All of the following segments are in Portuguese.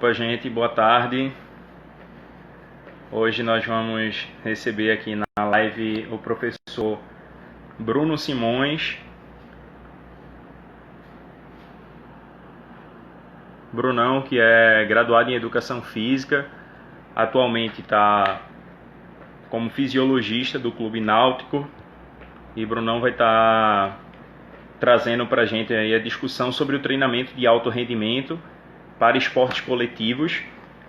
Opa, gente, boa tarde. Hoje nós vamos receber aqui na live o professor Bruno Simões. Brunão, que é graduado em Educação Física, atualmente está como fisiologista do Clube Náutico. E Brunão vai estar trazendo para a gente aí a discussão sobre o treinamento de alto rendimento para esportes coletivos.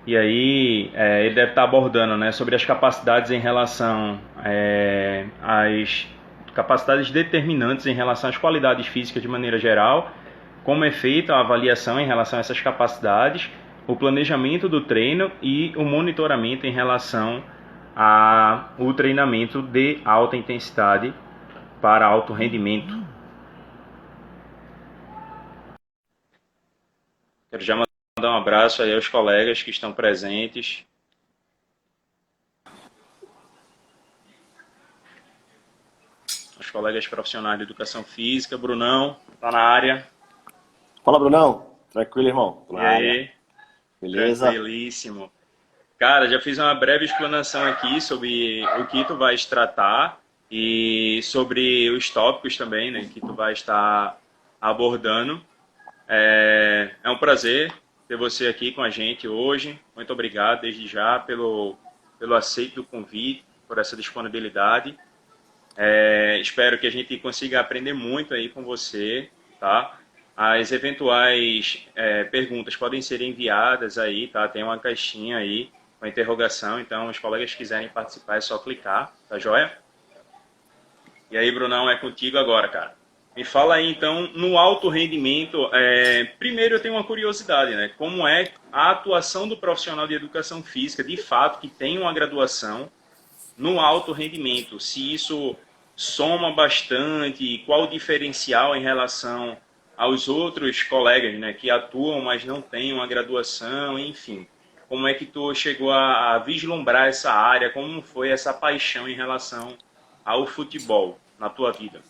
E aí ele deve estar abordando, né, sobre as capacidades em relação às capacidades determinantes em relação às qualidades físicas de maneira geral, como é feita a avaliação em relação a essas capacidades, o planejamento do treino e o monitoramento em relação ao treinamento de alta intensidade para alto rendimento. Quero já mandar um abraço aí aos colegas que estão presentes. Os colegas profissionais de educação física. Brunão, tá na área. Fala, Brunão. Tranquilo, irmão? E aí? Beleza? Tranquilíssimo. Cara, já fiz uma breve explanação aqui sobre o que tu vais tratar e sobre os tópicos também, né, que tu vai estar abordando. É um prazer ter você aqui com a gente hoje. Muito obrigado desde já pelo aceito do convite, por essa disponibilidade. Espero que a gente consiga aprender muito aí com você, tá? As eventuais perguntas podem ser enviadas aí, tá? Tem uma caixinha aí com a interrogação, então os colegas que quiserem participar é só clicar, tá joia? E aí, Brunão, é contigo agora, cara. Me fala aí, então, no alto rendimento, primeiro eu tenho uma curiosidade, né? Como é a atuação do profissional de educação física, de fato, que tem uma graduação no alto rendimento? Se isso soma bastante, qual o diferencial em relação aos outros colegas, né, que atuam, mas não têm uma graduação, enfim. Como é que tu chegou a vislumbrar essa área? Como foi essa paixão em relação ao futebol na tua vida?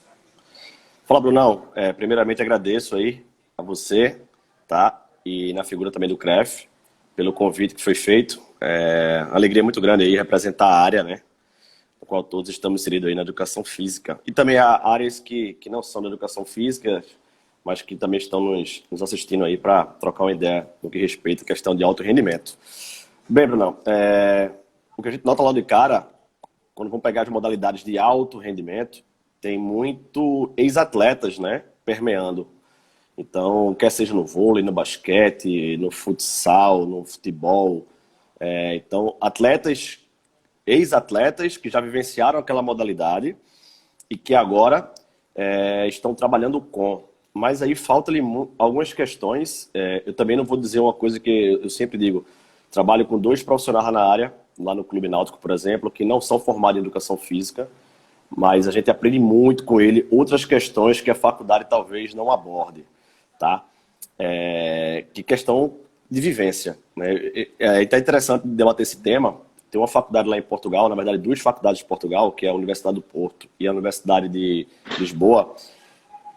Fala, Brunão. Primeiramente, agradeço aí a você, tá? E na figura também do CREF, pelo convite que foi feito. Alegria muito grande aí representar a área, né? No qual todos estamos inseridos aí na educação física. E também há áreas que não são da educação física, mas que também estão nos assistindo aí para trocar uma ideia no que respeita à questão de alto rendimento. Bem, Brunão, o que a gente nota logo de cara, quando vamos pegar as modalidades de alto rendimento, tem muito ex-atletas, né, permeando. Então, quer seja no vôlei, no basquete, no futsal, no futebol. Então, ex-atletas que já vivenciaram aquela modalidade e que agora estão trabalhando com. Mas aí falta-lhe algumas questões. Eu também não vou dizer uma coisa que eu sempre digo. Trabalho com 2 profissionais na área, lá no Clube Náutico, por exemplo, que não são formados em educação física, mas a gente aprende muito com ele outras questões que a faculdade talvez não aborde, tá? Que questão de vivência, né? Então é interessante debater esse tema. Tem uma faculdade lá em Portugal, na verdade 2 faculdades de Portugal, que é a Universidade do Porto e a Universidade de Lisboa.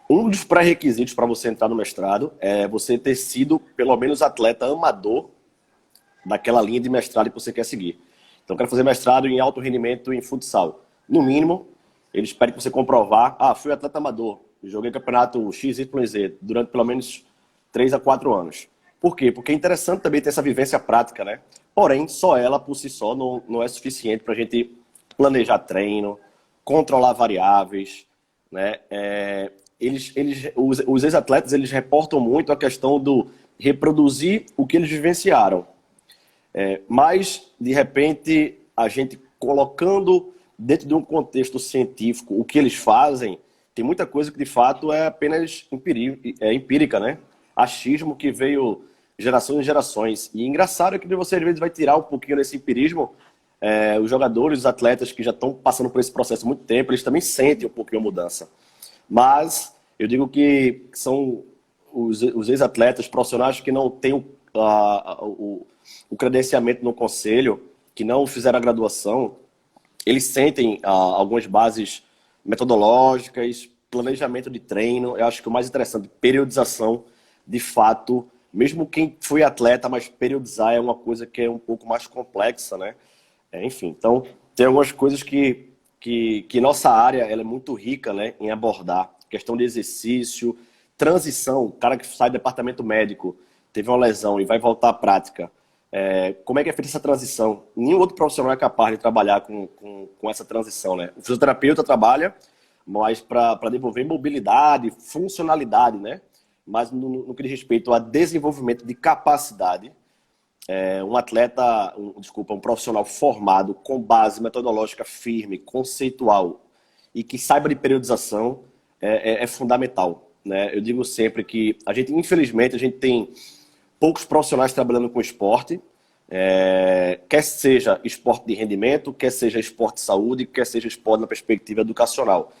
Um dos pré-requisitos para você entrar no mestrado é você ter sido, pelo menos, atleta amador daquela linha de mestrado que você quer seguir. Então, eu quero fazer mestrado em alto rendimento em futsal. No mínimo, eles pedem para você comprovar, fui atleta amador, joguei campeonato XYZ durante pelo menos 3 a 4 anos. Por quê? Porque é interessante também ter essa vivência prática, né? Porém, só ela por si só não é suficiente para a gente planejar treino, controlar variáveis, né? Os ex-atletas, eles reportam muito a questão do reproduzir o que eles vivenciaram. Mas, de repente, a gente colocando dentro de um contexto científico o que eles fazem, tem muita coisa que, de fato, é apenas empírica, né? Achismo que veio gerações e gerações. E engraçado é que você, às vezes, vai tirar um pouquinho desse empirismo. Os jogadores, os atletas que já estão passando por esse processo há muito tempo, eles também sentem um pouquinho a mudança. Mas eu digo que são os ex-atletas profissionais que não têm o credenciamento no conselho, que não fizeram a graduação, eles sentem algumas bases metodológicas, planejamento de treino. Eu acho que o mais interessante, periodização, de fato, Mesmo quem foi atleta, mas periodizar é uma coisa que é um pouco mais complexa, né? Enfim, então tem algumas coisas que nossa área ela é muito rica, né, em abordar. Questão de exercício, transição, o cara que sai do departamento médico, teve uma lesão e vai voltar à prática. Como é que é feita essa transição? Nenhum outro profissional é capaz de trabalhar com essa transição, né? O fisioterapeuta trabalha, mas para desenvolver mobilidade, funcionalidade, né? Mas no que diz respeito a desenvolvimento de capacidade, um profissional formado com base metodológica firme, conceitual e que saiba de periodização é fundamental, né? Eu digo sempre que infelizmente, a gente tem poucos profissionais trabalhando com esporte, quer seja esporte de rendimento, quer seja esporte de saúde, quer seja esporte na perspectiva educacional,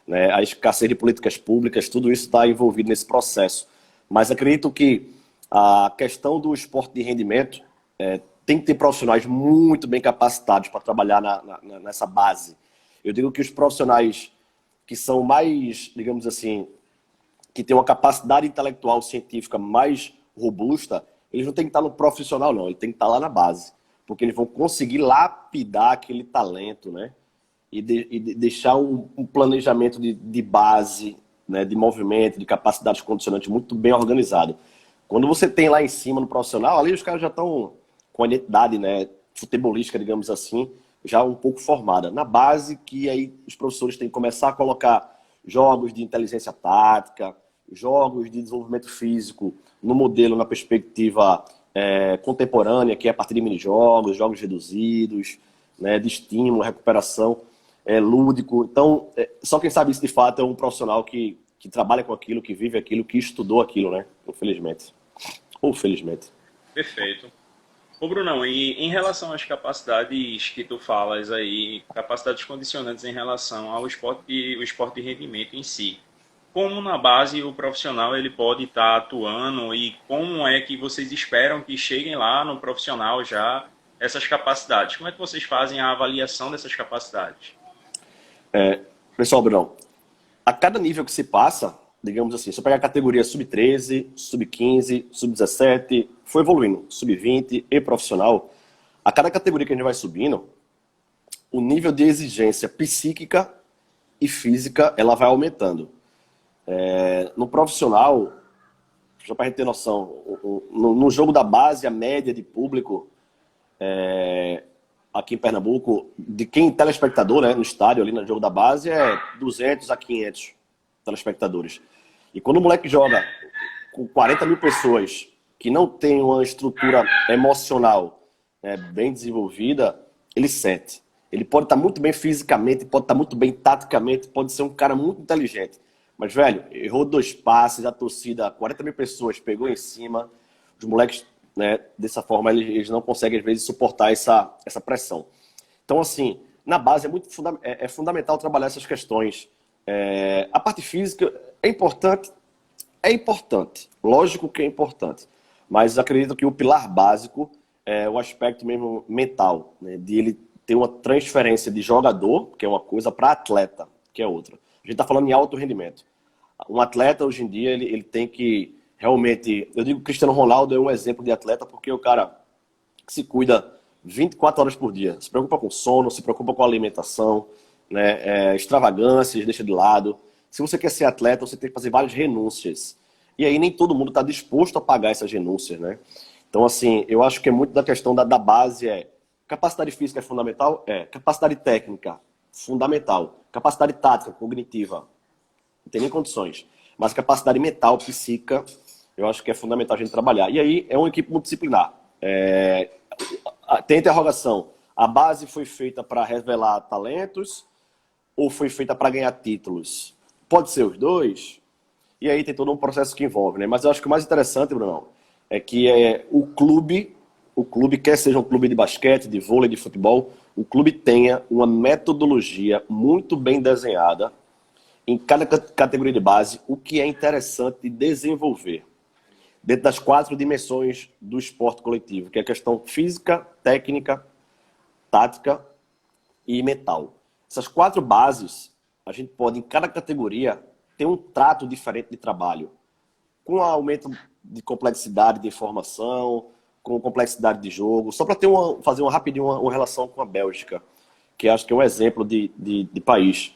né? A escassez de políticas públicas, tudo isso está envolvido nesse processo. Mas acredito que a questão do esporte de rendimento tem que ter profissionais muito bem capacitados para trabalhar nessa base. Eu digo que os profissionais que são mais, digamos assim, que têm uma capacidade intelectual científica mais robusta, eles não têm que estar no profissional, não. Eles têm que estar lá na base. Porque eles vão conseguir lapidar aquele talento, né? E deixar um planejamento de base, né? De movimento, de capacidades condicionantes muito bem organizado. Quando você tem lá em cima no profissional, ali os caras já estão com a identidade, né, futebolística, digamos assim, já um pouco formada. Na base, que aí os professores têm que começar a colocar jogos de inteligência tática, jogos de desenvolvimento físico no modelo, na perspectiva contemporânea, que é a partir de minijogos, jogos reduzidos, né, de estímulo, recuperação, lúdico. Então, só quem sabe isso de fato é um profissional que trabalha com aquilo, que vive aquilo, que estudou aquilo, né? Infelizmente. Ou felizmente. Perfeito. Ô, Brunão, e em relação às capacidades que tu falas aí, capacidades condicionantes em relação ao esporte, o esporte de rendimento em si, como na base o profissional ele pode estar atuando e como é que vocês esperam que cheguem lá no profissional já essas capacidades? Como é que vocês fazem a avaliação dessas capacidades? Pessoal, Brunão, a cada nível que se passa, digamos assim, se eu pegar a categoria sub-13, sub-15, sub-17, foi evoluindo, sub-20 e profissional, a cada categoria que a gente vai subindo, o nível de exigência psíquica e física, ela vai aumentando. No profissional, só para a gente ter noção, no jogo da base, a média de público aqui em Pernambuco, de quem telespectador, né, no estádio, ali no jogo da base, é 200 a 500 telespectadores. E quando o moleque joga com 40 mil pessoas que não tem uma estrutura emocional bem desenvolvida, ele sente. Ele pode estar muito bem fisicamente, pode estar muito bem taticamente, pode ser um cara muito inteligente. Mas, velho, errou 2 passes, a torcida, 40 mil pessoas, pegou em cima, os moleques, né, dessa forma, eles não conseguem, às vezes, suportar essa pressão. Então, assim, na base é fundamental trabalhar essas questões. A parte física é importante, lógico que é importante, mas acredito que o pilar básico é o aspecto mesmo mental, né, de ele ter uma transferência de jogador, que é uma coisa, para atleta, que é outra. A gente está falando em alto rendimento. Um atleta, hoje em dia, ele tem que realmente... Eu digo que o Cristiano Ronaldo é um exemplo de atleta porque o cara se cuida 24 horas por dia. Se preocupa com sono, se preocupa com alimentação, né, extravagâncias, deixa de lado. Se você quer ser atleta, você tem que fazer várias renúncias. E aí nem todo mundo está disposto a pagar essas renúncias, né? Então, assim, eu acho que é muito da questão da base. Capacidade física é fundamental? Capacidade técnica, fundamental. Capacidade tática, cognitiva, não tem nem condições. Mas capacidade mental, psíquica, eu acho que é fundamental a gente trabalhar. E aí é uma equipe multidisciplinar. Tem interrogação. A base foi feita para revelar talentos ou foi feita para ganhar títulos? Pode ser os dois. E aí tem todo um processo que envolve, né? Mas eu acho que o mais interessante, Bruno, é que o clube, quer seja um clube de basquete, de vôlei, de futebol, o clube tenha uma metodologia muito bem desenhada em cada categoria de base, o que é interessante desenvolver dentro das 4 dimensões do esporte coletivo, que é a questão física, técnica, tática e mental. Essas 4 bases, a gente pode, em cada categoria, ter um trato diferente de trabalho. Com o aumento de complexidade de informação, com complexidade de jogo. Só para fazer rapidinho uma relação com a Bélgica, que acho que é um exemplo de país.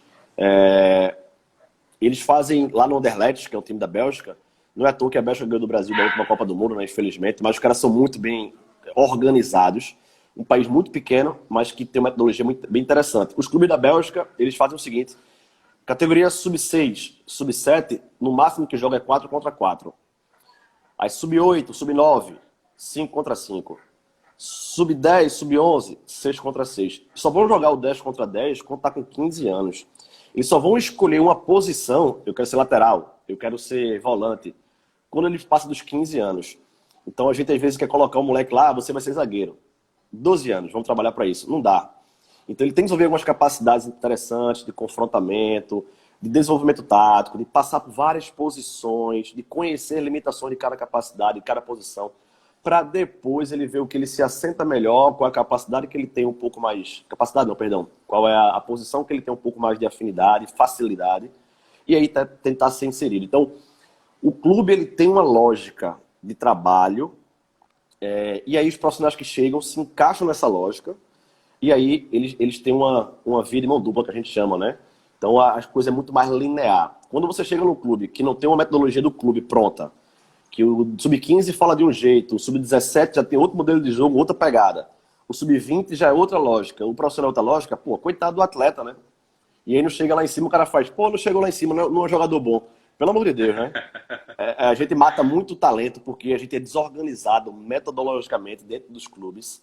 Eles fazem lá no Anderlecht, que é o time da Bélgica, não é à toa que a Bélgica ganhou do Brasil da última Copa do Mundo, né, infelizmente, mas os caras são muito bem organizados. Um país muito pequeno, mas que tem uma metodologia muito, bem interessante. Os clubes da Bélgica, eles fazem o seguinte: categoria sub-6, sub-7, no máximo que joga é 4 contra 4. Aí sub-8, sub-9, 5 contra 5. Sub-10, sub-11, 6 contra 6. Só vão jogar o 10 contra 10 quando tá com 15 anos. Eles só vão escolher uma posição, eu quero ser lateral, eu quero ser volante, quando eles passam dos 15 anos. Então a gente às vezes quer colocar um moleque lá, você vai ser zagueiro. 12 anos, vamos trabalhar para isso. Não dá. Então ele tem que desenvolver algumas capacidades interessantes de confrontamento, de desenvolvimento tático, de passar por várias posições, de conhecer limitações de cada capacidade, de cada posição, para depois ele ver o que ele se assenta melhor, qual é a capacidade que ele tem um pouco mais... Capacidade não, perdão. Qual é a posição que ele tem um pouco mais de afinidade, facilidade, e aí tentar ser inserido. Então, o clube ele tem uma lógica de trabalho, e aí os profissionais que chegam se encaixam nessa lógica, e aí eles têm uma via de mão dupla, que a gente chama, né? Então a coisa é muito mais linear. Quando você chega no clube que não tem uma metodologia do clube pronta, que o sub-15 fala de um jeito, o sub-17 já tem outro modelo de jogo, outra pegada, o sub-20 já é outra lógica, o profissional é outra lógica, pô, coitado do atleta, né? E aí não chega lá em cima, o cara faz, pô, não chegou lá em cima, não é um jogador bom. Pelo amor de Deus, né? A gente mata muito talento porque a gente é desorganizado metodologicamente dentro dos clubes,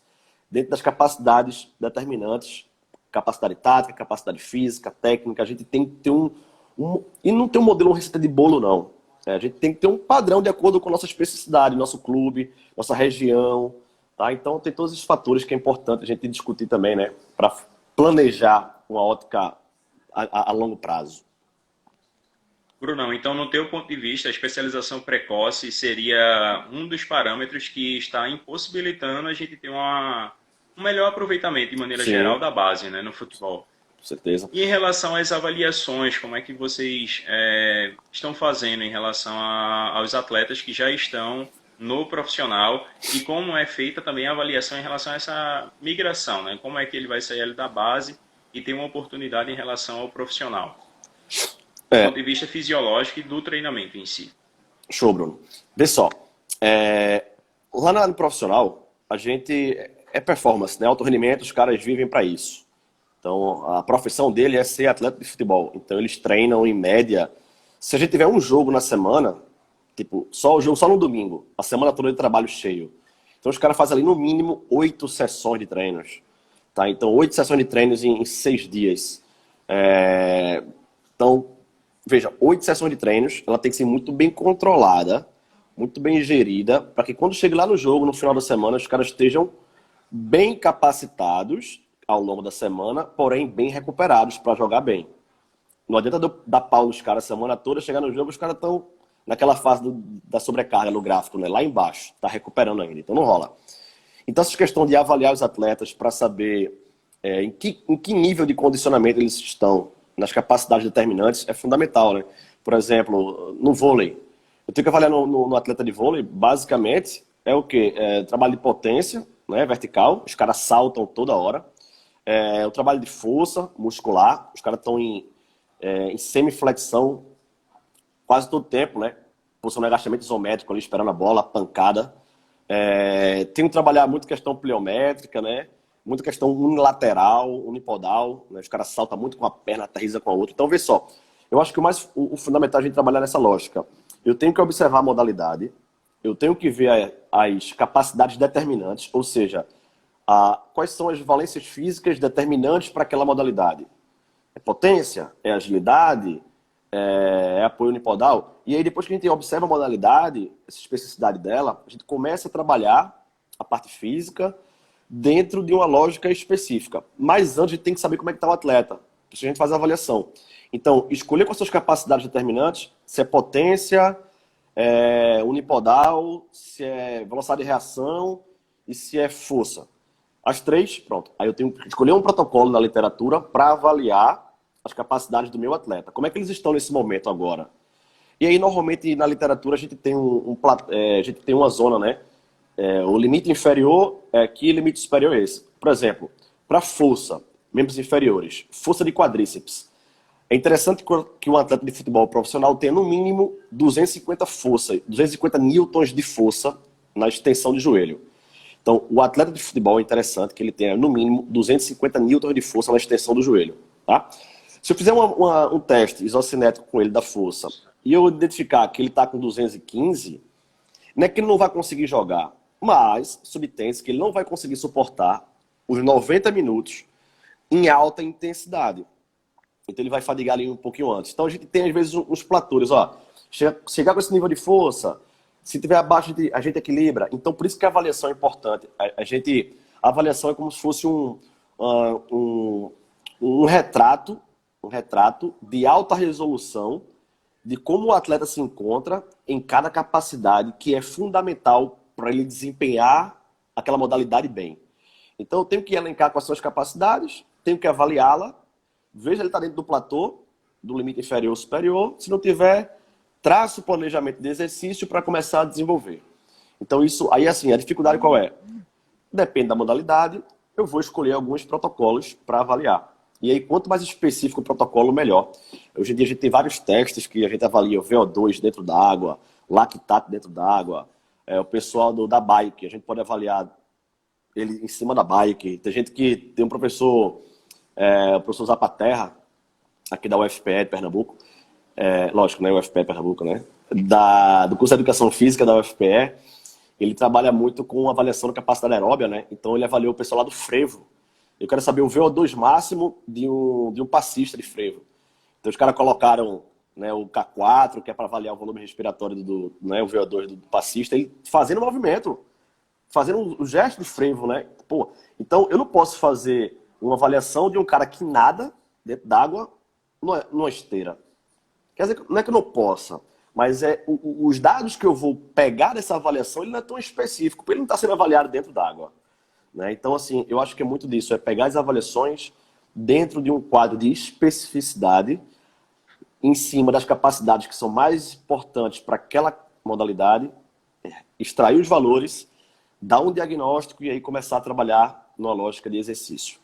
dentro das capacidades determinantes, capacidade tática, capacidade física, técnica. A gente tem que ter e não tem um modelo, uma receita de bolo, não. A gente tem que ter um padrão de acordo com a nossa especificidade, nosso clube, nossa região. Tá? Então tem todos esses fatores que é importante a gente discutir também, né? Para planejar uma ótica a longo prazo. Brunão, então, no teu ponto de vista, a especialização precoce seria um dos parâmetros que está impossibilitando a gente ter um melhor aproveitamento, de maneira geral, da base, né, no futebol. Com certeza. E em relação às avaliações, como é que vocês estão fazendo em relação aos atletas que já estão no profissional e como é feita também a avaliação em relação a essa migração, né? Como é que ele vai sair ali da base e ter uma oportunidade em relação ao profissional? Do ponto de vista fisiológico e do treinamento em si. Show, Bruno. Vê só, lá no profissional, a gente é performance, né? Alto rendimento, os caras vivem para isso. Então, a profissão dele é ser atleta de futebol. Então, eles treinam em média. Se a gente tiver um jogo na semana, tipo, só o jogo só no domingo, a semana toda de trabalho cheio. Então, os caras fazem ali no mínimo 8 sessões de treinos. Tá? Então, 8 sessões de treinos em 6 dias. Então, veja, 8 sessões de treinos, ela tem que ser muito bem controlada, muito bem gerida, para que quando chegue lá no jogo, no final da semana, os caras estejam bem capacitados ao longo da semana, porém bem recuperados para jogar bem. Não adianta dar pau nos caras a semana toda, chegar no jogo, os caras estão naquela fase da sobrecarga no gráfico, né? Lá embaixo, está recuperando ainda, então não rola. Então essa questão de avaliar os atletas para saber em que nível de condicionamento eles estão, nas capacidades determinantes, é fundamental, né? Por exemplo, no vôlei. Eu tenho que avaliar no atleta de vôlei, basicamente, é o quê? Trabalho de potência, né? Vertical, os caras saltam toda hora. O trabalho de força muscular, os caras estão em semiflexão quase todo o tempo, né? Posição de agachamento isométrico ali, esperando a bola, pancada. Tem que trabalhar muito questão pliométrica, né? Muita questão unilateral, unipodal, né? Os caras saltam muito com a perna, aterriza com a outra. Então, vê só, eu acho que o fundamental é a gente trabalhar nessa lógica. Eu tenho que observar a modalidade, eu tenho que ver as capacidades determinantes, ou seja, quais são as valências físicas determinantes para aquela modalidade. É potência? É agilidade? É apoio unipodal? E aí, depois que a gente observa a modalidade, essa especificidade dela, a gente começa a trabalhar a parte física dentro de uma lógica específica. Mas antes a gente tem que saber como é que está o atleta. A gente faz a avaliação. Então, escolher quais são as capacidades determinantes, se é potência, unipodal, se é velocidade de reação e se é força. As três, pronto. Aí eu tenho que escolher um protocolo na literatura para avaliar as capacidades do meu atleta. Como é que eles estão nesse momento agora? E aí, normalmente, na literatura, a gente tem a gente tem uma zona, né? O limite inferior é aqui, o limite superior é esse. Por exemplo, para força, membros inferiores, força de quadríceps. É interessante que um atleta de futebol profissional tenha no mínimo 250 força, 250 newtons de força na extensão de joelho. Então, o atleta de futebol é interessante que ele tenha no mínimo 250 newtons de força na extensão do joelho, tá? Se eu fizer um teste isocinético com ele da força e eu identificar que ele está com 215, não é que ele não vai conseguir jogar, mas subtende-se que ele não vai conseguir suportar os 90 minutos em alta intensidade. Então ele vai fadigar ali um pouquinho antes. Então a gente tem às vezes uns platôs, ó. Chegar com esse nível de força, se tiver abaixo, a gente equilibra. Então por isso que a avaliação é importante. A avaliação é como se fosse um retrato de alta resolução de como o atleta se encontra em cada capacidade que é fundamental para ele desempenhar aquela modalidade bem. Então eu tenho que elencar quais são as capacidades, tenho que avaliá-la, veja ele está dentro do platô, do limite inferior ou superior. Se não tiver, traço o planejamento de exercício para começar a desenvolver. Então isso, aí assim, a dificuldade qual é? Depende da modalidade, eu vou escolher alguns protocolos para avaliar. E aí, quanto mais específico o protocolo, melhor. Hoje em dia a gente tem vários testes que a gente avalia o VO2 dentro da água, lactato dentro da água, o pessoal da bike, a gente pode avaliar ele em cima da bike. Tem gente que tem um professor, o professor Zapaterra, aqui da UFPE de Pernambuco, lógico, né, UFPE Pernambuco, né, do curso de Educação Física da UFPE, ele trabalha muito com avaliação da capacidade aeróbia, né, então ele avaliou o pessoal lá do frevo. Eu quero saber o VO2 máximo de um passista de frevo. Então os caras colocaram, né, o K4, que é para avaliar o volume respiratório né, o VO2 do passista, ele fazendo movimento, fazendo o gesto de frevo, né? Pô, então eu não posso fazer uma avaliação de um cara que nada dentro d'água numa esteira. Quer dizer, não é que eu não possa, mas os dados que eu vou pegar dessa avaliação, ele não é tão específico, porque ele não está sendo avaliado dentro d'água. Né? Então, assim, eu acho que é muito disso, é pegar as avaliações dentro de um quadro de especificidade, em cima das capacidades que são mais importantes para aquela modalidade, extrair os valores, dar um diagnóstico e aí começar a trabalhar numa lógica de exercício.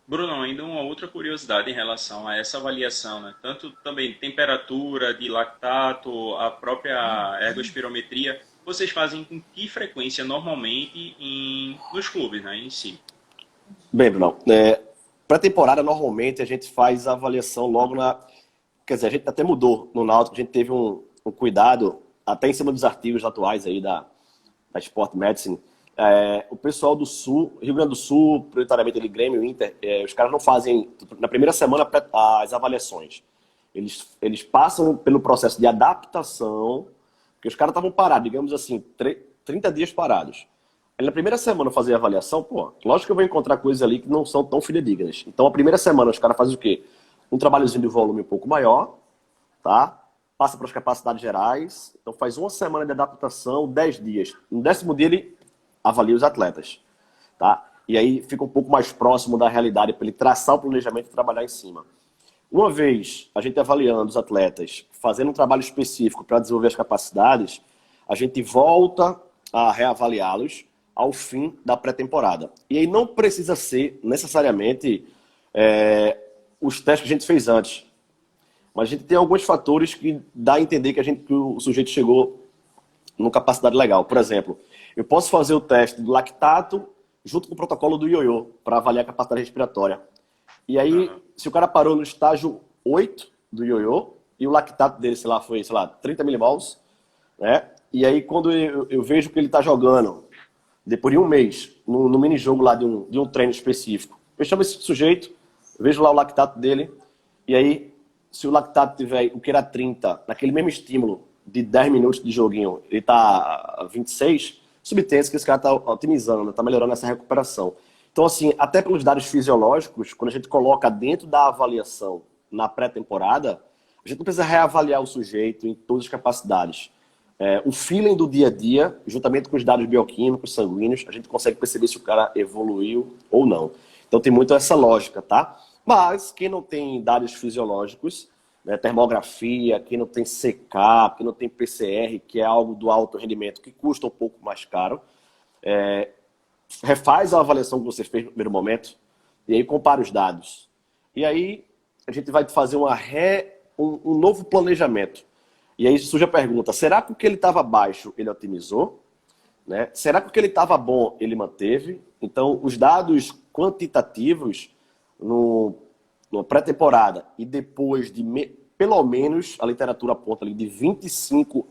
Bruno, ainda uma outra curiosidade em relação a essa avaliação, né? Tanto também temperatura, de lactato, a própria ergospirometria, vocês fazem com que frequência normalmente nos clubes, né, em si? Bem, Bruno, pré-temporada normalmente a gente faz a avaliação logo Quer dizer, a gente até mudou no Náutico, a gente teve um cuidado, até em cima dos artigos atuais aí da Sport Medicine. O pessoal do Sul, Rio Grande do Sul, prioritariamente ele, Grêmio, Inter, os caras não fazem, na primeira semana, as avaliações. Eles passam pelo processo de adaptação, porque os caras estavam parados, digamos assim, 30 dias parados. Aí na primeira semana fazer a avaliação, pô, lógico que eu vou encontrar coisas ali que não são tão fidedignas. Então a primeira semana os caras fazem o quê? Um trabalhozinho de volume um pouco maior, tá? Passa para as capacidades gerais, então faz uma semana de adaptação, 10 dias. No 10º dia ele avalia os atletas, tá? E aí fica um pouco mais próximo da realidade para ele traçar o planejamento e trabalhar em cima. Uma vez a gente avaliando os atletas, fazendo um trabalho específico para desenvolver as capacidades, a gente volta a reavaliá-los ao fim da pré-temporada. E aí não precisa ser necessariamente os testes que a gente fez antes. Mas a gente tem alguns fatores que dá a entender que o sujeito chegou numa capacidade legal. Por exemplo, eu posso fazer o teste do lactato junto com o protocolo do ioiô para avaliar a capacidade respiratória. E aí, se o cara parou no estágio 8 do ioiô e o lactato dele, foi 30 milimols, né? E aí, quando eu vejo que ele está jogando, depois de um mês, no mini-jogo lá de um treino específico, eu chamo esse sujeito, vejo lá o lactato dele, e aí, se o lactato tiver o que era 30, naquele mesmo estímulo de 10 minutos de joguinho, ele está a 26, subtende que esse cara está otimizando, está melhorando essa recuperação. Então, assim, até pelos dados fisiológicos, quando a gente coloca dentro da avaliação na pré-temporada, a gente não precisa reavaliar o sujeito em todas as capacidades. O feeling do dia a dia, juntamente com os dados bioquímicos, sanguíneos, a gente consegue perceber se o cara evoluiu ou não. Então tem muito essa lógica, tá? Mas quem não tem dados fisiológicos, né, termografia, quem não tem CK, quem não tem PCR, que é algo do alto rendimento, que custa um pouco mais caro, refaz a avaliação que você fez no primeiro momento e aí compara os dados. E aí a gente vai fazer um novo planejamento. E aí surge a pergunta, será que o que ele estava baixo ele otimizou? Né? Será que o que ele estava bom ele manteve? Então, os dados quantitativos na pré-temporada e depois de pelo menos, a literatura aponta ali de 25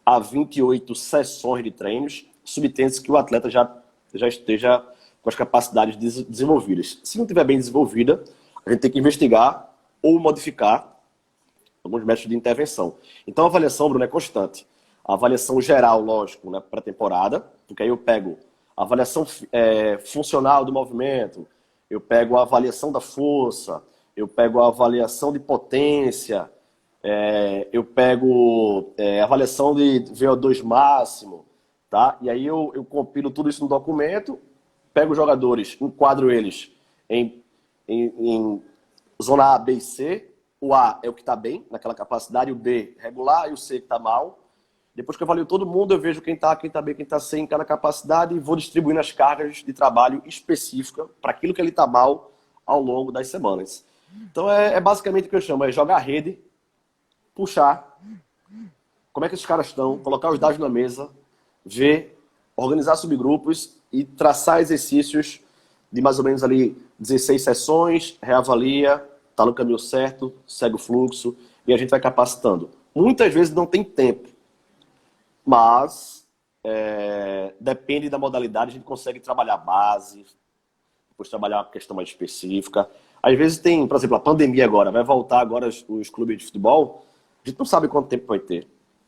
a 28 sessões de treinos, subtende-se que o atleta já esteja com as capacidades desenvolvidas. Se não estiver bem desenvolvida, a gente tem que investigar ou modificar alguns métodos de intervenção. Então, a avaliação, Bruno, é constante. A avaliação geral, lógico, na pré-temporada, porque aí eu pego a avaliação funcional do movimento, eu pego a avaliação da força, eu pego a avaliação de potência, eu pego a avaliação de VO2 máximo, tá? E aí eu compilo tudo isso no documento, pego os jogadores, enquadro eles em zona A, B e C. O A é o que está bem, naquela capacidade, o B regular e o C que está mal. Depois que eu avalio todo mundo, eu vejo quem está bem, quem está sem em cada capacidade e vou distribuindo as cargas de trabalho específicas para aquilo que ele está mal ao longo das semanas. Então é basicamente o que eu chamo, é jogar a rede, puxar, como é que esses caras estão, colocar os dados na mesa, ver, organizar subgrupos e traçar exercícios de mais ou menos ali 16 sessões, reavalia, está no caminho certo, segue o fluxo e a gente vai capacitando. Muitas vezes não tem tempo, mas depende da modalidade, a gente consegue trabalhar base, depois trabalhar uma questão mais específica. Às vezes tem, por exemplo, a pandemia agora, vai voltar agora os clubes de futebol, a gente não sabe quanto tempo vai ter.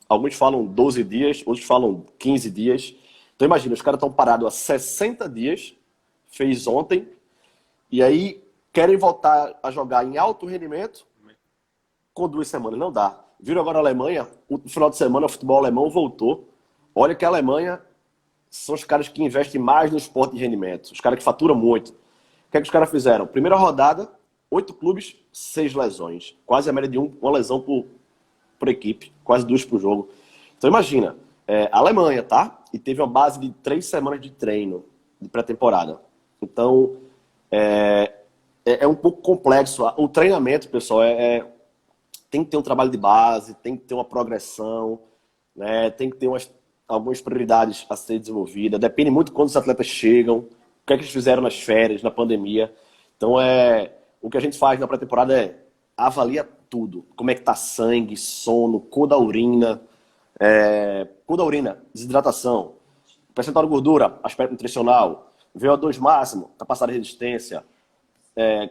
Alguns falam 12 dias, outros falam 15 dias. Então imagina, os caras estão parados há 60 dias, fez ontem, e aí querem voltar a jogar em alto rendimento com 2 semanas. Não dá. Viram agora a Alemanha? O final de semana o futebol alemão voltou. Olha que a Alemanha são os caras que investem mais no esporte de rendimento. Os caras que faturam muito. O que é que os caras fizeram? Primeira rodada, 8 clubes, 6 lesões. Quase a média de uma lesão por equipe. Quase 2 por jogo. Então imagina, a Alemanha, tá? E teve uma base de 3 semanas de treino, de pré-temporada. Então, é um pouco complexo. O treinamento, pessoal, tem que ter um trabalho de base, tem que ter uma progressão, né? Tem que ter algumas prioridades a ser desenvolvidas. Depende muito de quando os atletas chegam, o que é que eles fizeram nas férias, na pandemia. Então, o que a gente faz na pré-temporada avalia tudo. Como é que tá sangue, sono, cor da urina, desidratação, percentual de gordura, aspecto nutricional, VO2 máximo, capacidade de resistência,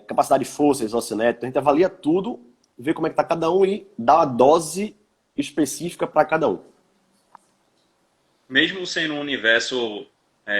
capacidade de força, isocinética. A gente avalia tudo, vê como é que tá cada um e dá uma dose específica para cada um. Mesmo sendo um universo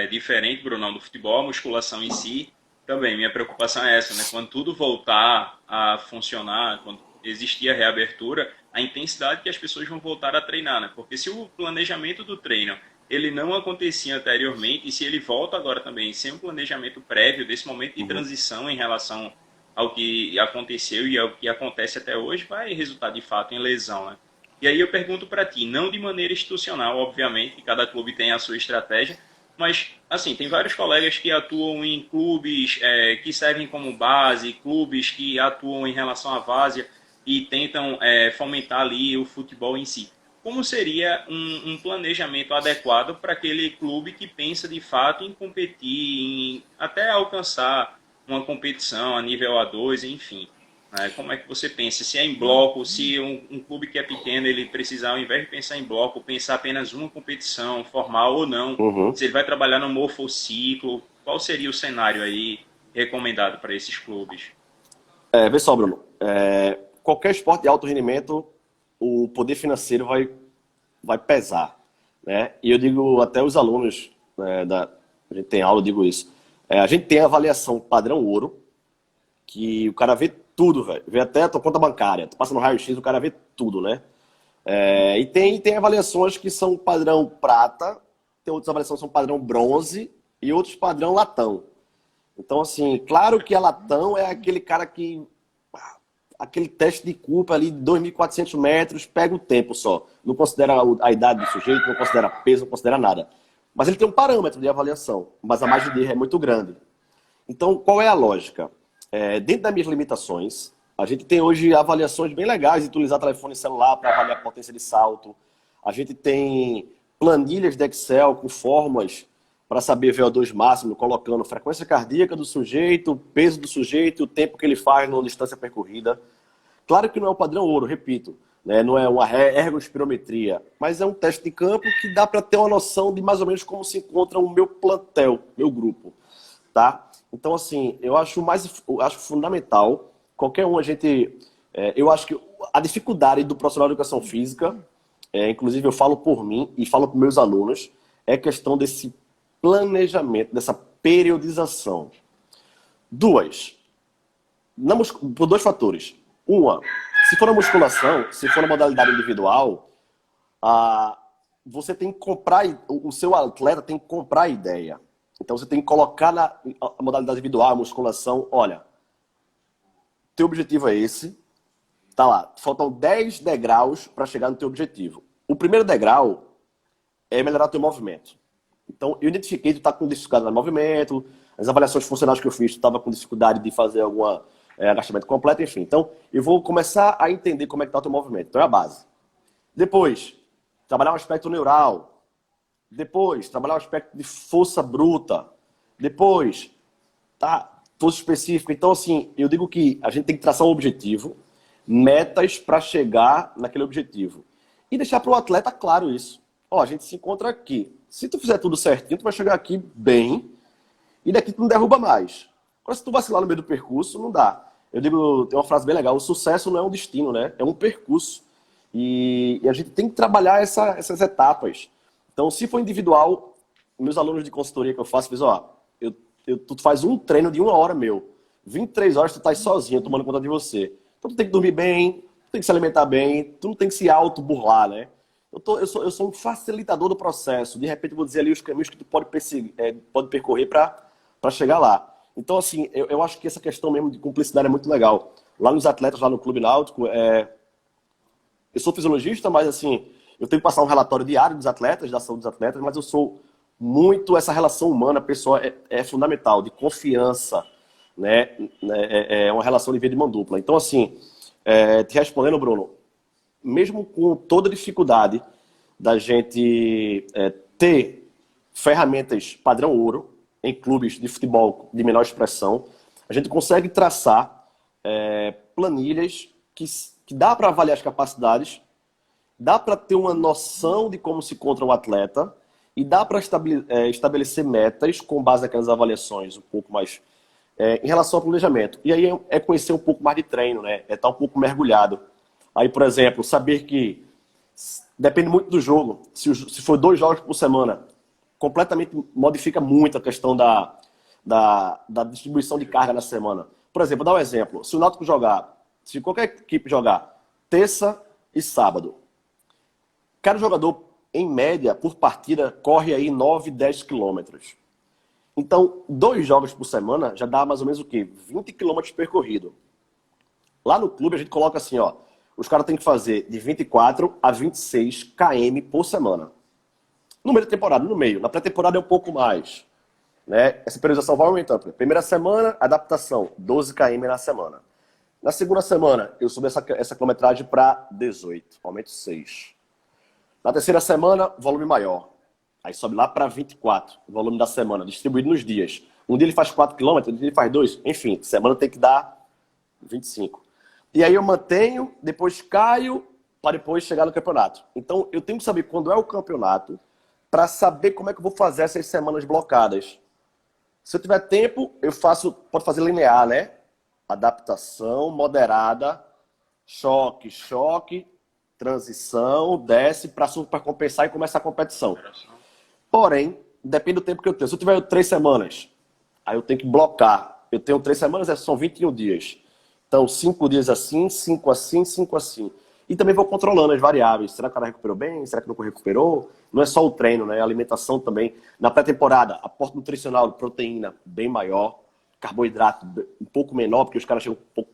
diferente, Brunão, do futebol, a musculação em si, também minha preocupação é essa, né? Quando tudo voltar a funcionar, quando existir a reabertura, a intensidade que as pessoas vão voltar a treinar, né? Porque se o planejamento do treino ele não acontecia anteriormente, e se ele volta agora também sem um planejamento prévio desse momento de transição em relação ao que aconteceu e ao que acontece até hoje, vai resultar de fato em lesão, né? E aí eu pergunto para ti, não de maneira institucional, obviamente, cada clube tem a sua estratégia, mas, assim, tem vários colegas que atuam em clubes que servem como base, clubes que atuam em relação à várzea e tentam fomentar ali o futebol em si. Como seria um planejamento adequado para aquele clube que pensa de fato em competir, em até alcançar uma competição a nível A2, enfim? Como é que você pensa? Se é em bloco, se um clube que é pequeno, ele precisar, ao invés de pensar em bloco, pensar apenas uma competição, formal ou não, se ele vai trabalhar no morfociclo, qual seria o cenário aí recomendado para esses clubes? Vê só, Bruno, qualquer esporte de alto rendimento, o poder financeiro vai pesar, né? E eu digo até os alunos, a gente tem aula, eu digo isso. A gente tem a avaliação padrão ouro, que o cara vê tudo, velho. Vê até a tua conta bancária. Tu passa no raio-x, o cara vê tudo, né? E tem avaliações que são padrão prata, tem outras avaliações que são padrão bronze e outros padrão latão. Então, assim, claro que a latão é aquele cara que aquele teste de Cooper ali de 2.400 metros, pega o tempo só. Não considera a idade do sujeito, não considera peso, não considera nada. Mas ele tem um parâmetro de avaliação, mas a margem de erro é muito grande. Então, qual é a lógica? Dentro das minhas limitações, a gente tem hoje avaliações bem legais de utilizar telefone celular para avaliar a potência de salto. A gente tem planilhas de Excel com fórmulas para saber VO2 máximo, colocando frequência cardíaca do sujeito, peso do sujeito, o tempo que ele faz na distância percorrida. Claro que não é o padrão ouro, repito, né? Não é uma ergospirometria, mas é um teste de campo que dá para ter uma noção de mais ou menos como se encontra o meu plantel, meu grupo, tá? Então, assim, eu acho fundamental, qualquer um eu acho que a dificuldade do profissional de educação física, inclusive eu falo por mim e falo para meus alunos, é questão desse planejamento, dessa periodização. Por dois fatores. Uma, se for na musculação, se for na modalidade individual, você tem que comprar, o seu atleta tem que comprar a ideia. Então você tem que colocar na modalidade individual, a musculação, olha, teu objetivo é esse, tá lá, faltam 10 degraus para chegar no teu objetivo. O primeiro degrau é melhorar teu movimento. Então, eu identifiquei que tu tá com dificuldade no movimento, as avaliações funcionais que eu fiz, tu estava com dificuldade de fazer algum agachamento completo, enfim. Então, eu vou começar a entender como é que tá o teu movimento. Então, é a base. Depois, trabalhar o aspecto neural. Depois, trabalhar o aspecto de força bruta. Depois, força específica. Então, assim, eu digo que a gente tem que traçar um objetivo, metas para chegar naquele objetivo. E deixar para o atleta claro isso. Ó, a gente se encontra aqui. Se tu fizer tudo certinho, tu vai chegar aqui bem e daqui tu não derruba mais. Agora, se tu vacilar no meio do percurso, não dá. Eu digo, tem uma frase bem legal, o sucesso não é um destino, né? É um percurso. E a gente tem que trabalhar essas etapas. Então, se for individual, meus alunos de consultoria que eu faço, dizem, ó, tu faz um treino de 1 hora meu. 23 horas tu tá sozinho, tomando conta de você. Então, tu tem que dormir bem, tu tem que se alimentar bem, tu não tem que se auto-burlar, né? Eu sou um facilitador do processo. De repente, eu vou dizer ali os caminhos que tu pode percorrer para chegar lá. Então, assim, eu acho que essa questão mesmo de cumplicidade é muito legal. Lá nos atletas, lá no Clube Náutico, eu sou fisiologista, mas, assim, eu tenho que passar um relatório diário dos atletas, da saúde dos atletas, mas eu sou muito... Essa relação humana, pessoal, é fundamental, de confiança, né? É uma relação de via de mão dupla. Então, assim, te respondendo, Bruno, mesmo com toda a dificuldade da gente ter ferramentas padrão ouro em clubes de futebol de menor expressão, a gente consegue traçar planilhas que dá para avaliar as capacidades, dá para ter uma noção de como se encontra um atleta e dá para estabelecer metas com base naquelas avaliações um pouco mais em relação ao planejamento. E aí é conhecer um pouco mais de treino, né? É estar um pouco mergulhado. Aí, por exemplo, saber que depende muito do jogo. Se for 2 jogos por semana, completamente modifica muito a questão da distribuição de carga na semana. Por exemplo, vou dar um exemplo. Se o Náutico se qualquer equipe jogar terça e sábado, cada jogador, em média, por partida, corre aí 9, 10 quilômetros. Então, 2 jogos por semana já dá mais ou menos o quê? 20 quilômetros percorrido. Lá no clube a gente coloca assim, ó, os caras têm que fazer de 24 a 26 km por semana. No meio da temporada, no meio. Na pré-temporada é um pouco mais. Né? Essa periodização vai aumentando. Primeira semana, adaptação, 12 km na semana. Na segunda semana, eu subo essa quilometragem para 18, aumento 6. Na terceira semana, volume maior. Aí sobe lá para 24, o volume da semana, distribuído nos dias. Um dia ele faz 4 km, outro dia ele faz 2. Enfim, semana tem que dar 25. E aí eu mantenho, depois caio, para depois chegar no campeonato. Então, eu tenho que saber quando é o campeonato, para saber como é que eu vou fazer essas semanas blocadas. Se eu tiver tempo, pode fazer linear, né? Adaptação, moderada, choque, transição, desce para compensar e começar a competição. Porém, depende do tempo que eu tenho. Se eu tiver 3 semanas, aí eu tenho que blocar. Eu tenho 3 semanas, são 21 dias. Então, 5 dias assim, 5 assim, 5 assim. E também vou controlando as variáveis. Será que o cara recuperou bem? Será que não recuperou? Não é só o treino, né? A alimentação também. Na pré-temporada, aporte nutricional de proteína bem maior, carboidrato um pouco menor, porque os caras chegam um pouco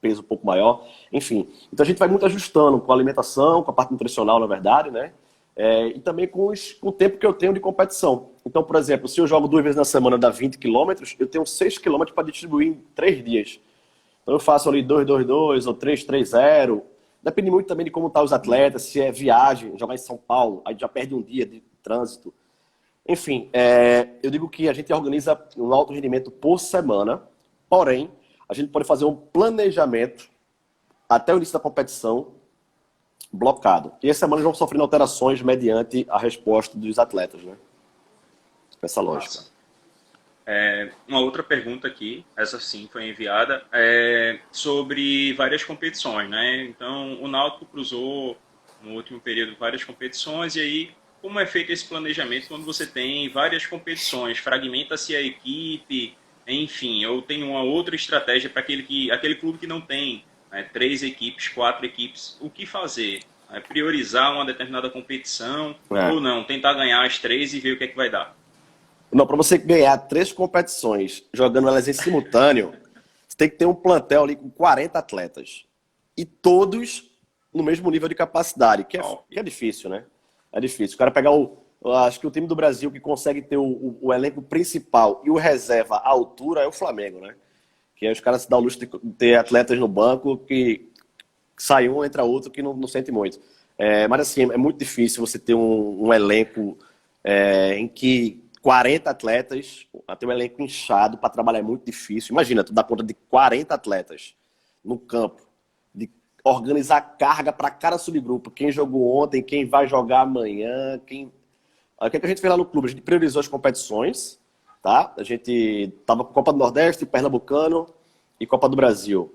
peso um pouco maior, enfim. Então a gente vai muito ajustando com a alimentação, com a parte nutricional, na verdade, né? E também com o tempo que eu tenho de competição. Então, por exemplo, se eu jogo 2 vezes na semana, dá 20 quilômetros, eu tenho 6 quilômetros para distribuir em 3 dias. Então eu faço ali 2-2-2 ou 3-3-0. Depende muito também de como estão os atletas, se é viagem, jogar em São Paulo, aí já perde um dia de trânsito. Enfim, eu digo que a gente organiza um alto rendimento por semana, porém, a gente pode fazer um planejamento até o início da competição blocado. E essa semana vão sofrendo alterações mediante a resposta dos atletas, né? Essa lógica. Massa. Uma outra pergunta aqui, essa sim foi enviada, sobre várias competições, né? Então, o Náutico cruzou no último período várias competições, e aí, como é feito esse planejamento quando você tem várias competições? Fragmenta-se a equipe, enfim, ou tem uma outra estratégia para aquele clube que não tem, né, 3 equipes, 4 equipes, o que fazer? Priorizar uma determinada competição ou não? Tentar ganhar as 3 e ver o que é que vai dar? Não, para você ganhar 3 competições jogando elas em simultâneo, você tem que ter um plantel ali com 40 atletas. E todos no mesmo nível de capacidade, que é difícil, né? É difícil. O cara pegar acho que o time do Brasil que consegue ter o elenco principal e o reserva à altura é o Flamengo, né? Que aí os caras se dão o luxo de ter atletas no banco que sai um, entra outro, que não sente muito. Mas assim, é muito difícil você ter um elenco em que 40 atletas, ter um elenco inchado para trabalhar é muito difícil. Imagina, tu dá conta de 40 atletas no campo, de organizar carga para cada subgrupo, quem jogou ontem, quem vai jogar amanhã, O que a gente fez lá no clube? A gente priorizou as competições, tá? A gente tava com Copa do Nordeste, Pernambucano e Copa do Brasil.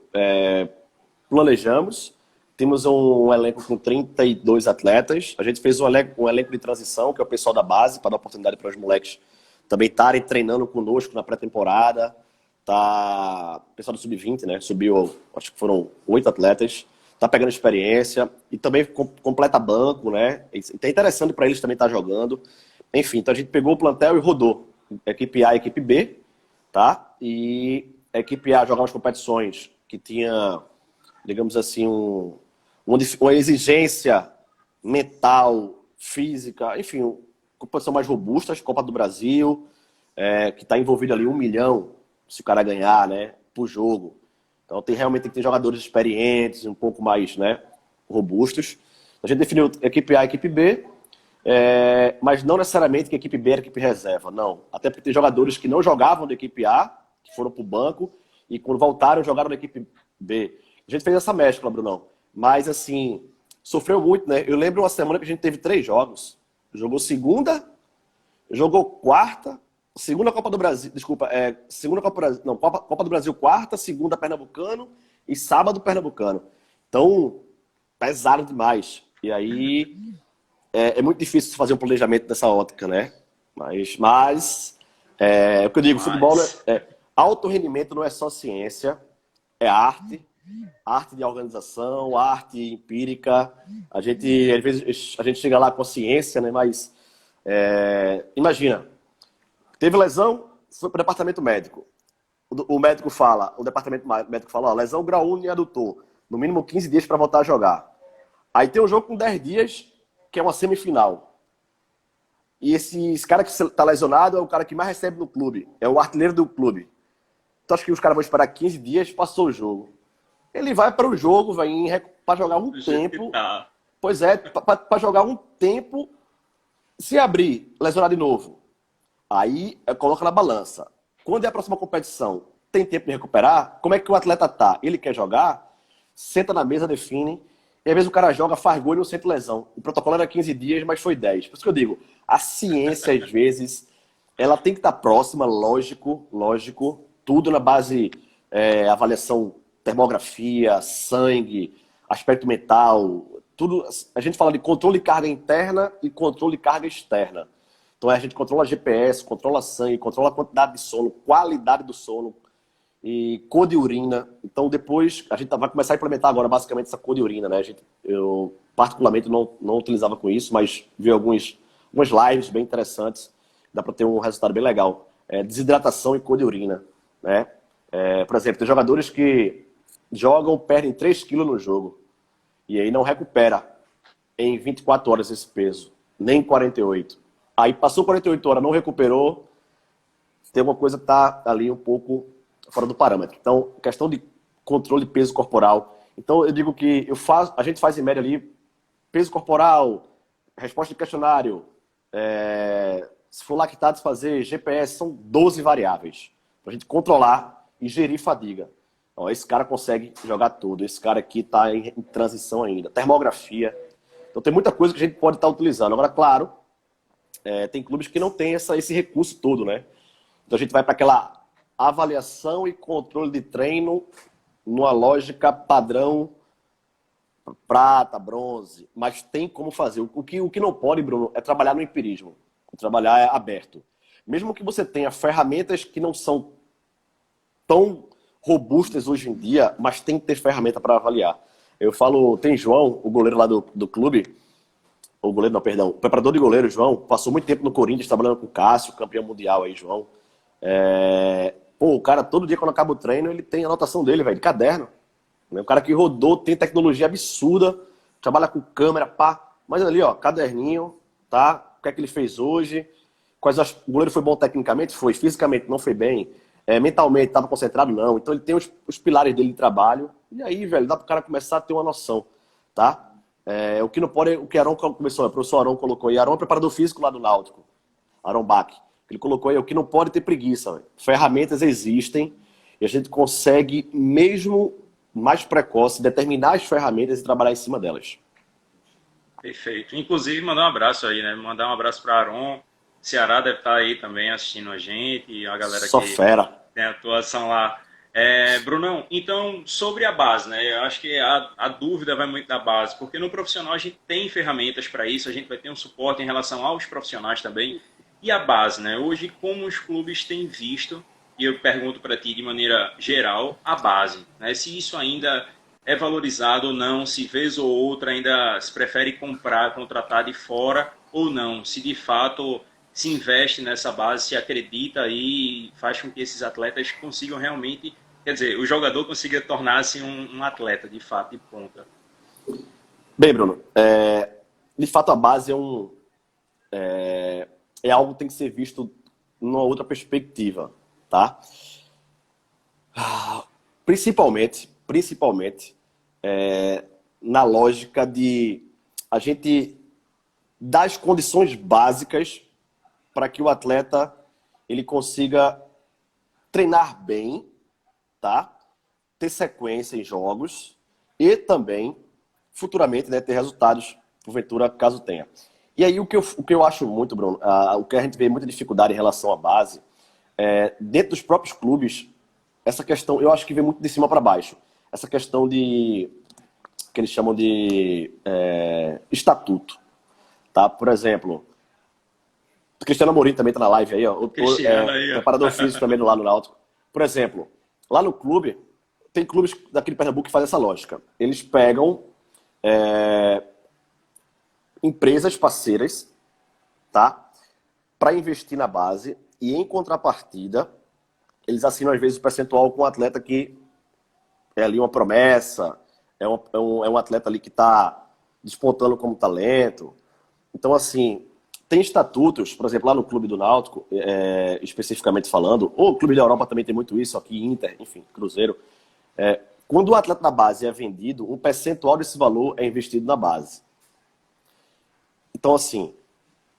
Planejamos, temos um elenco com 32 atletas. A gente fez um elenco de transição, que é o pessoal da base, para dar oportunidade para os moleques também estarem treinando conosco na pré-temporada. O pessoal do Sub-20, né? Subiu, acho que foram 8 atletas. Tá pegando experiência e também completa banco, né? Então é interessante para eles também estar jogando. Enfim, então a gente pegou o plantel e rodou. Equipe A e equipe B, tá? E a equipe A jogava as competições que tinha, digamos assim, uma exigência mental, física, enfim, competição mais robustas, Copa do Brasil, que está envolvido ali 1 milhão, se o cara ganhar, né, por jogo. Então realmente tem que ter jogadores experientes, um pouco mais, né, robustos. A gente definiu equipe A e equipe B, mas não necessariamente que a equipe B era a equipe reserva, não. Até porque tem jogadores que não jogavam da equipe A, que foram para o banco, e quando voltaram, jogaram na equipe B. A gente fez essa mescla, Brunão. Mas, assim, sofreu muito, né? Eu lembro uma semana que a gente teve 3 jogos. Jogou segunda, jogou quarta, segunda Copa do Brasil, desculpa, segunda Copa do Brasil quarta, segunda Pernambucano e sábado Pernambucano. Então, pesado demais. E aí, é muito difícil fazer um planejamento dessa ótica, né? Mas o que eu digo, futebol, alto rendimento não é só ciência, é arte de organização, arte empírica. Às vezes, a gente chega lá com a ciência, né? Mas imagina, teve lesão, foi para o departamento médico. O departamento médico fala, lesão grau 1 em adutor, no mínimo 15 dias para voltar a jogar. Aí tem um jogo com 10 dias, que é uma semifinal. E esse cara que está lesionado é o cara que mais recebe no clube, é o artilheiro do clube. Então acho que os caras vão esperar 15 dias, passou o jogo. Ele vai para o jogo, para jogar um tempo. Pois é, para jogar um tempo, se abrir, lesionar de novo. Aí coloca na balança. Quando é a próxima competição, tem tempo de recuperar? Como é que o atleta tá? Ele quer jogar? Senta na mesa, define. E às vezes o cara joga, faz gol e não sente lesão. O protocolo era 15 dias, mas foi 10. Por isso que eu digo, a ciência, às vezes, ela tem que estar próxima, lógico. Tudo na base, avaliação, termografia, sangue, aspecto mental, tudo. A gente fala de controle de carga interna e controle de carga externa. Então a gente controla GPS, controla sangue, controla a quantidade de sono, qualidade do sono e cor de urina. Então depois a gente vai começar a implementar agora basicamente essa cor de urina, né? Eu particularmente não utilizava com isso, mas vi algumas lives bem interessantes, dá para ter um resultado bem legal. Desidratação e cor de urina, né? Por exemplo, tem jogadores que jogam, perdem 3 quilos no jogo. E aí não recupera em 24 horas esse peso, nem em 48. Aí passou 48 horas, não recuperou, tem uma coisa que está ali um pouco fora do parâmetro. Então, questão de controle de peso corporal. Então, eu digo que a gente faz em média ali peso corporal, resposta de questionário, se for lactato, fazer GPS, são 12 variáveis para a gente controlar e gerir fadiga. Então, esse cara consegue jogar tudo, esse cara aqui está em transição ainda. Termografia. Então, tem muita coisa que a gente pode estar utilizando. Agora, claro, tem clubes que não têm esse recurso todo, né? Então, a gente vai para aquela avaliação e controle de treino numa lógica padrão prata, bronze, mas tem como fazer. O que não pode, Bruno, é trabalhar no empirismo, trabalhar aberto. Mesmo que você tenha ferramentas que não são tão robustas hoje em dia, mas tem que ter ferramenta para avaliar. Eu falo, tem João, o goleiro lá do clube, o goleiro não, perdão, o preparador de goleiro, João, passou muito tempo no Corinthians, trabalhando com o Cássio, campeão mundial aí, João. Pô, o cara, todo dia quando acaba o treino, ele tem a anotação dele, velho, de caderno. O cara que rodou, tem tecnologia absurda, trabalha com câmera, pá. Mas ali, ó, caderninho, tá? O que é que ele fez hoje? O goleiro foi bom tecnicamente? Foi. Fisicamente não foi bem. Mentalmente, estava concentrado? Não. Então ele tem os pilares dele de trabalho. E aí, velho, dá pro cara começar a ter uma noção, tá? O que não pode, o que Arão começou, o professor Arão colocou aí. Arão é preparador físico lá do Náutico. Arão Bach. Ele colocou aí, o que não pode ter preguiça, velho. Ferramentas existem e a gente consegue, mesmo mais precoce, determinar as ferramentas e trabalhar em cima delas. Perfeito. Inclusive, mandar um abraço aí, né? Mandar um abraço para Aron. Ceará deve estar aí também assistindo a gente e a galera Só que fera. tem atuação lá. Brunão, então, sobre a base, né? Eu acho que a dúvida vai muito da base, porque no profissional a gente tem ferramentas para isso, a gente vai ter um suporte em relação aos profissionais também. E a base, né? Hoje, como os clubes têm visto, e eu pergunto para ti de maneira geral, a base, né? Se isso ainda é valorizado ou não, se vez ou outra ainda se prefere comprar, contratar de fora ou não, se de fato se investe nessa base, se acredita e faz com que esses atletas consigam realmente, quer dizer, o jogador consiga tornar-se um atleta de fato de ponta. Bem, Bruno, de fato a base é algo que tem que ser visto numa outra perspectiva, tá? Principalmente na lógica de a gente dar as condições básicas para que o atleta ele consiga treinar bem, tá? Ter sequência em jogos e também futuramente, né, ter resultados, porventura, caso tenha. E aí o que eu acho muito, Bruno, o que a gente vê muita dificuldade em relação à base, dentro dos próprios clubes, essa questão, eu acho que vem muito de cima para baixo. Essa questão que eles chamam de estatuto. Tá? Por exemplo, o Cristiano Amorim também está na live aí, ó. Preparador físico também lá no Náutico. Por exemplo, lá no clube, tem clubes daqui de Pernambuco que fazem essa lógica. Eles pegam empresas parceiras, tá? Para investir na base e, em contrapartida, eles assinam, às vezes, o percentual com um atleta que é ali uma promessa, é um atleta ali que está despontando como talento. Então, assim, tem estatutos, por exemplo, lá no Clube do Náutico, especificamente falando, ou o Clube da Europa também tem muito isso, aqui Inter, enfim, Cruzeiro. Quando o atleta da base é vendido, um percentual desse valor é investido na base. Então, assim,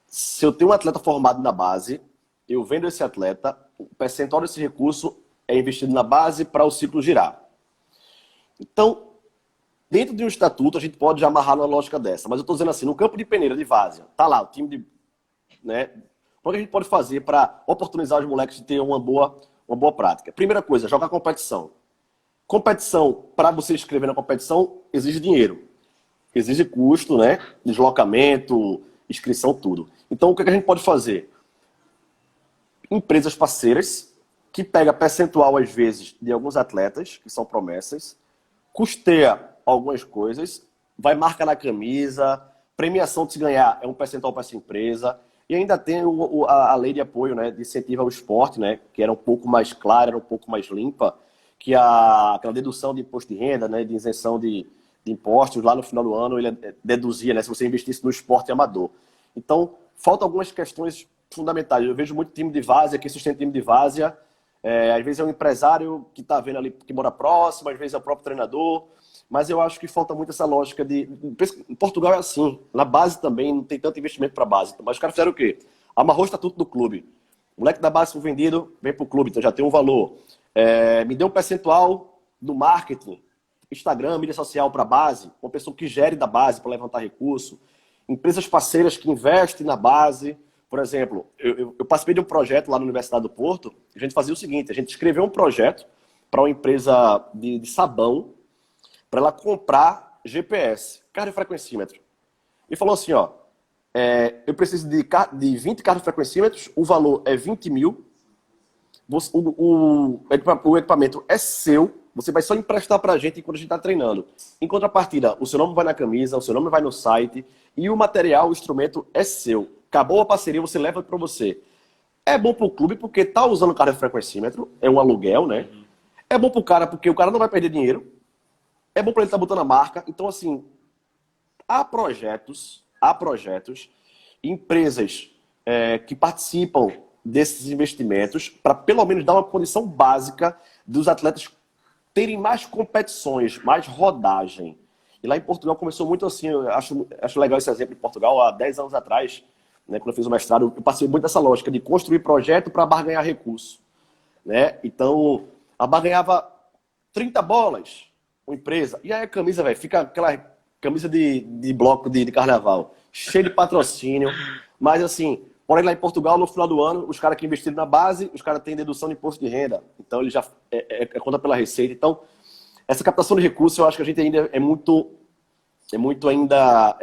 se eu tenho um atleta formado na base, eu vendo esse atleta, o percentual desse recurso é investido na base para o ciclo girar. Então, dentro de um estatuto, a gente pode já amarrar numa lógica dessa. Mas eu estou dizendo assim, no campo de peneira de várzea, tá lá, o time de... Né, o que a gente pode fazer para oportunizar os moleques de ter uma boa prática? Primeira coisa, jogar competição. Competição, para você inscrever na competição, exige dinheiro. Exige custo, né? Deslocamento, inscrição, tudo. Então, o que a gente pode fazer? Empresas parceiras, que pega percentual, às vezes, de alguns atletas, que são promessas, custeia algumas coisas, vai marcar na camisa, premiação de se ganhar é um percentual para essa empresa, e ainda tem a lei de apoio, né, de incentivo ao esporte, né, que era um pouco mais clara, era um pouco mais limpa, que aquela dedução de imposto de renda, né, de isenção de impostos, lá no final do ano ele deduzia, né, se você investisse no esporte amador. Então, faltam algumas questões fundamentais. Eu vejo muito time de várzea, que sustenta time de várzea, às vezes é um empresário que está vendo ali, que mora próximo, às vezes é o próprio treinador, mas eu acho que falta muito essa lógica de... Em Portugal é assim, na base também não tem tanto investimento para base, mas os caras fizeram o quê? Amarrou o estatuto do clube. O moleque da base foi vendido, vem para o clube, então já tem um valor. Me deu um percentual do marketing, Instagram, mídia social para a base, uma pessoa que gere da base para levantar recurso, empresas parceiras que investem na base. Por exemplo, eu participei de um projeto lá na Universidade do Porto, a gente fazia o seguinte, a gente escreveu um projeto para uma empresa de sabão, para ela comprar GPS, cardiofrequencímetro. E falou assim, ó, eu preciso de 20 cardiofrequencímetros, o valor é 20 mil, o equipamento é seu, você vai só emprestar para a gente enquanto a gente está treinando. Em contrapartida, o seu nome vai na camisa, o seu nome vai no site e o material, o instrumento é seu. Acabou a parceria, você leva para você. É bom para o clube porque tá usando o cardiofrequencímetro, é um aluguel, né? É bom para o cara porque o cara não vai perder dinheiro. É bom para ele estar botando a marca. Então, assim, há projetos, empresas que participam desses investimentos para pelo menos dar uma condição básica dos atletas terem mais competições, mais rodagem. E lá em Portugal começou muito assim, eu acho legal esse exemplo em Portugal, há 10 anos atrás, né, quando eu fiz o mestrado, eu passei muito dessa lógica de construir projeto para barganhar recurso. Né? Então, a barganhava 30 bolas, uma empresa, e aí a camisa, velho, fica aquela camisa de bloco de carnaval, cheia de patrocínio, mas assim, porém lá em Portugal, no final do ano, os caras que investiram na base, os caras têm dedução de imposto de renda, então ele já conta pela receita. Então, essa captação de recursos, eu acho que a gente ainda é muito ainda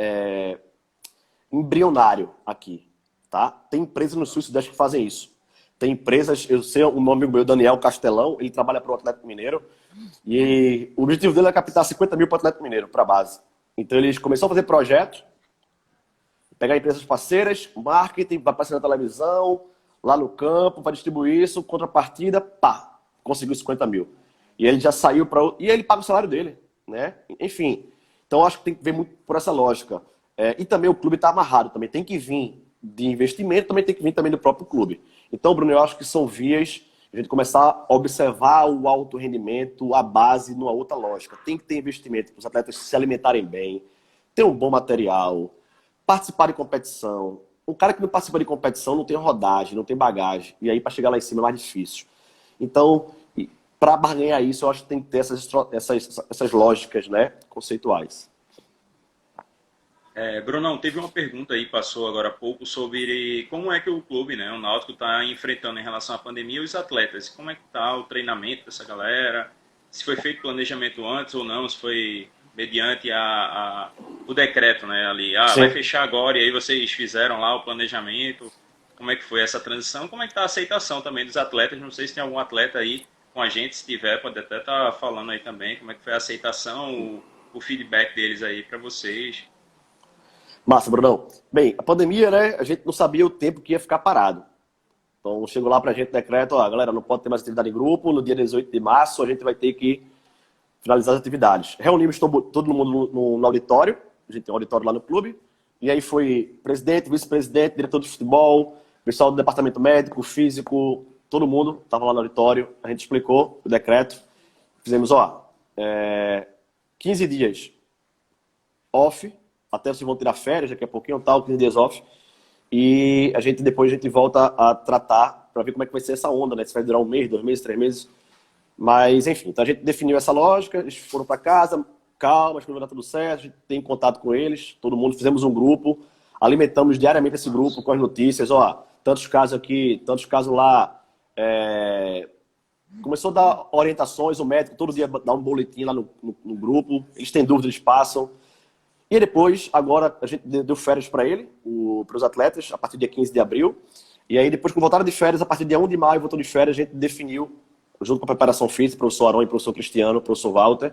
embrionário aqui, tá? Tem empresas no Sul e Sudeste que fazem isso. Tem empresas, eu sei o nome do meu, Daniel Castelão, ele trabalha para o Atlético Mineiro, e o objetivo dele é captar 50 mil para o Atlético Mineiro, para a base. Então eles começaram a fazer projetos, pegar empresas parceiras, marketing, vai passar na televisão, lá no campo, vai distribuir isso, contrapartida, pá, conseguiu 50 mil. E ele já saiu para... E ele paga o salário dele, né? Enfim, então acho que tem que ver muito por essa lógica. E também o clube está amarrado, também tem que vir de investimento, também tem que vir também do próprio clube. Então, Bruno, eu acho que são vias a gente começar a observar o alto rendimento, a base, numa outra lógica. Tem que ter investimento para os atletas se alimentarem bem, ter um bom material, participar de competição. Um cara que não participa de competição não tem rodagem, não tem bagagem. E aí, para chegar lá em cima, é mais difícil. Então, para barganhar isso, eu acho que tem que ter essas lógicas, né, conceituais. Brunão, teve uma pergunta aí, passou agora há pouco, sobre como é que o clube, né, o Náutico, está enfrentando em relação à pandemia os atletas. Como é que está o treinamento dessa galera? Se foi feito planejamento antes ou não, se foi mediante o decreto, né, ali. Vai fechar agora, e aí vocês fizeram lá o planejamento. Como é que foi essa transição? Como é que está a aceitação também dos atletas? Não sei se tem algum atleta aí com a gente, se tiver, pode até estar falando aí também. Como é que foi a aceitação, o feedback deles aí para vocês? Massa, Brunão. Bem, a pandemia, né, a gente não sabia o tempo que ia ficar parado. Então, chegou lá pra gente o decreto, galera, não pode ter mais atividade em grupo, no dia 18 de março a gente vai ter que finalizar as atividades. Reunimos todo mundo no auditório, a gente tem um auditório lá no clube, e aí foi presidente, vice-presidente, diretor de futebol, pessoal do departamento médico, físico, todo mundo estava lá no auditório, a gente explicou o decreto, fizemos, 15 dias off, até vocês vão tirar férias daqui a pouquinho, 15 dias off. E depois a gente volta a tratar para ver como é que vai ser essa onda, né? Se vai durar 1 mês, 2 meses, 3 meses. Mas, enfim, então a gente definiu essa lógica, eles foram para casa, calma, acho que vai dar tudo certo, a gente tem contato com eles, todo mundo, fizemos um grupo, alimentamos diariamente esse grupo com as notícias, tantos casos aqui, tantos casos lá. Começou a dar orientações, o médico todo dia dá um boletim lá no grupo, eles têm dúvidas, eles passam. E depois, agora, a gente deu férias para os atletas, a partir do dia 15 de abril. E aí, depois que voltaram de férias, a partir do dia 1 de maio, voltou de férias, a gente definiu, junto com a preparação física, o professor Arão e o professor Cristiano, o professor Walter,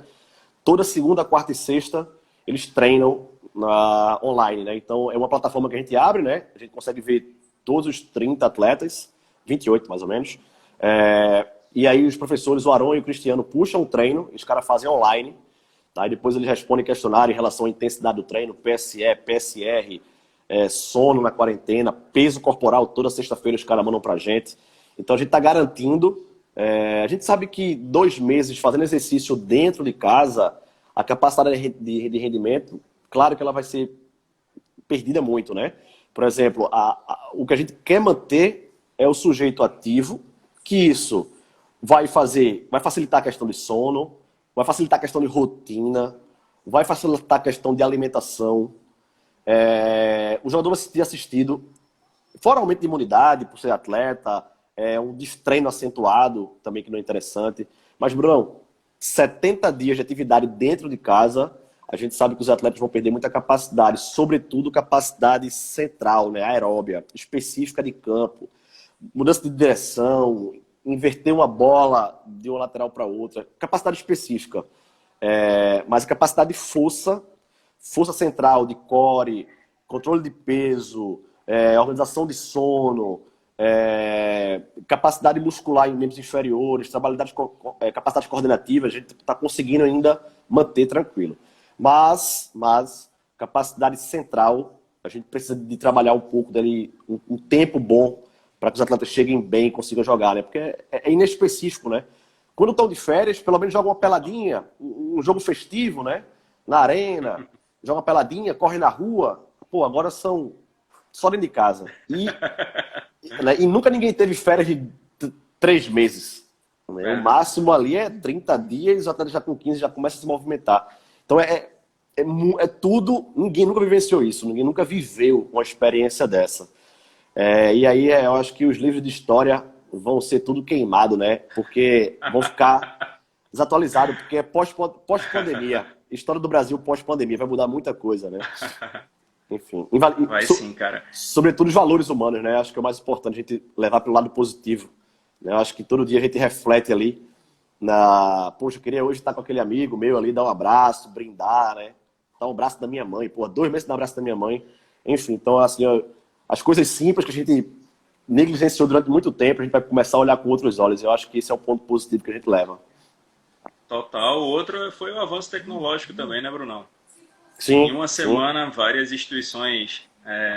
toda segunda, quarta e sexta, eles treinam online, né? Então, é uma plataforma que a gente abre, né? A gente consegue ver todos os 30 atletas, 28 mais ou menos. E aí os professores, o Aron e o Cristiano, puxam o treino, os caras fazem online, tá? E depois eles respondem questionário em relação à intensidade do treino, PSE, PSR, sono na quarentena, peso corporal, toda sexta-feira os caras mandam pra gente. Então a gente está garantindo, a gente sabe que 2 meses fazendo exercício dentro de casa, a capacidade de rendimento, claro que ela vai ser perdida muito, né? Por exemplo, o que a gente quer manter é o sujeito ativo, que isso vai facilitar a questão de sono, vai facilitar a questão de rotina, vai facilitar a questão de alimentação. O jogador vai se sentir assistido, fora aumento de imunidade, por ser atleta, um destreino acentuado, também que não é interessante. Mas, Bruno, 70 dias de atividade dentro de casa, a gente sabe que os atletas vão perder muita capacidade, sobretudo capacidade central, né, aeróbia, específica de campo, mudança de direção, inverter uma bola de uma lateral para outra, capacidade específica. Mas a capacidade de força central, de core, controle de peso, organização de sono, capacidade muscular em membros inferiores, capacidades coordenativas, a gente está conseguindo ainda manter tranquilo. Mas capacidade central, a gente precisa de trabalhar um pouco dele, um tempo bom para que os atletas cheguem bem e consigam jogar, né? Porque é inespecífico, né? Quando estão de férias, pelo menos jogam uma peladinha, um jogo festivo, né? Na arena, joga uma peladinha, corre na rua. Pô, agora são só dentro de casa. E nunca ninguém teve férias de 3 meses. Né? O máximo ali é 30 dias, os atletas já com 15 já começam a se movimentar. Então é tudo, ninguém nunca vivenciou isso, ninguém nunca viveu uma experiência dessa. E aí eu acho que os livros de história vão ser tudo queimado, né? Porque vão ficar desatualizados, porque é pós-pandemia. História do Brasil pós-pandemia, vai mudar muita coisa, né? Enfim. Vai sim, cara. Sobretudo os valores humanos, né? Acho que é o mais importante a gente levar para o lado positivo. Né? Acho que todo dia a gente reflete ali poxa, eu queria hoje estar com aquele amigo meu ali, dar um abraço, brindar, né? Dar um abraço da minha mãe. Pô, 2 meses dar um abraço da minha mãe. Enfim, então, assim, as coisas simples que a gente negligenciou durante muito tempo, a gente vai começar a olhar com outros olhos. Eu acho que esse é o ponto positivo que a gente leva. Total. O outro foi o avanço tecnológico também, né, Brunão? Sim. Em uma semana, várias instituições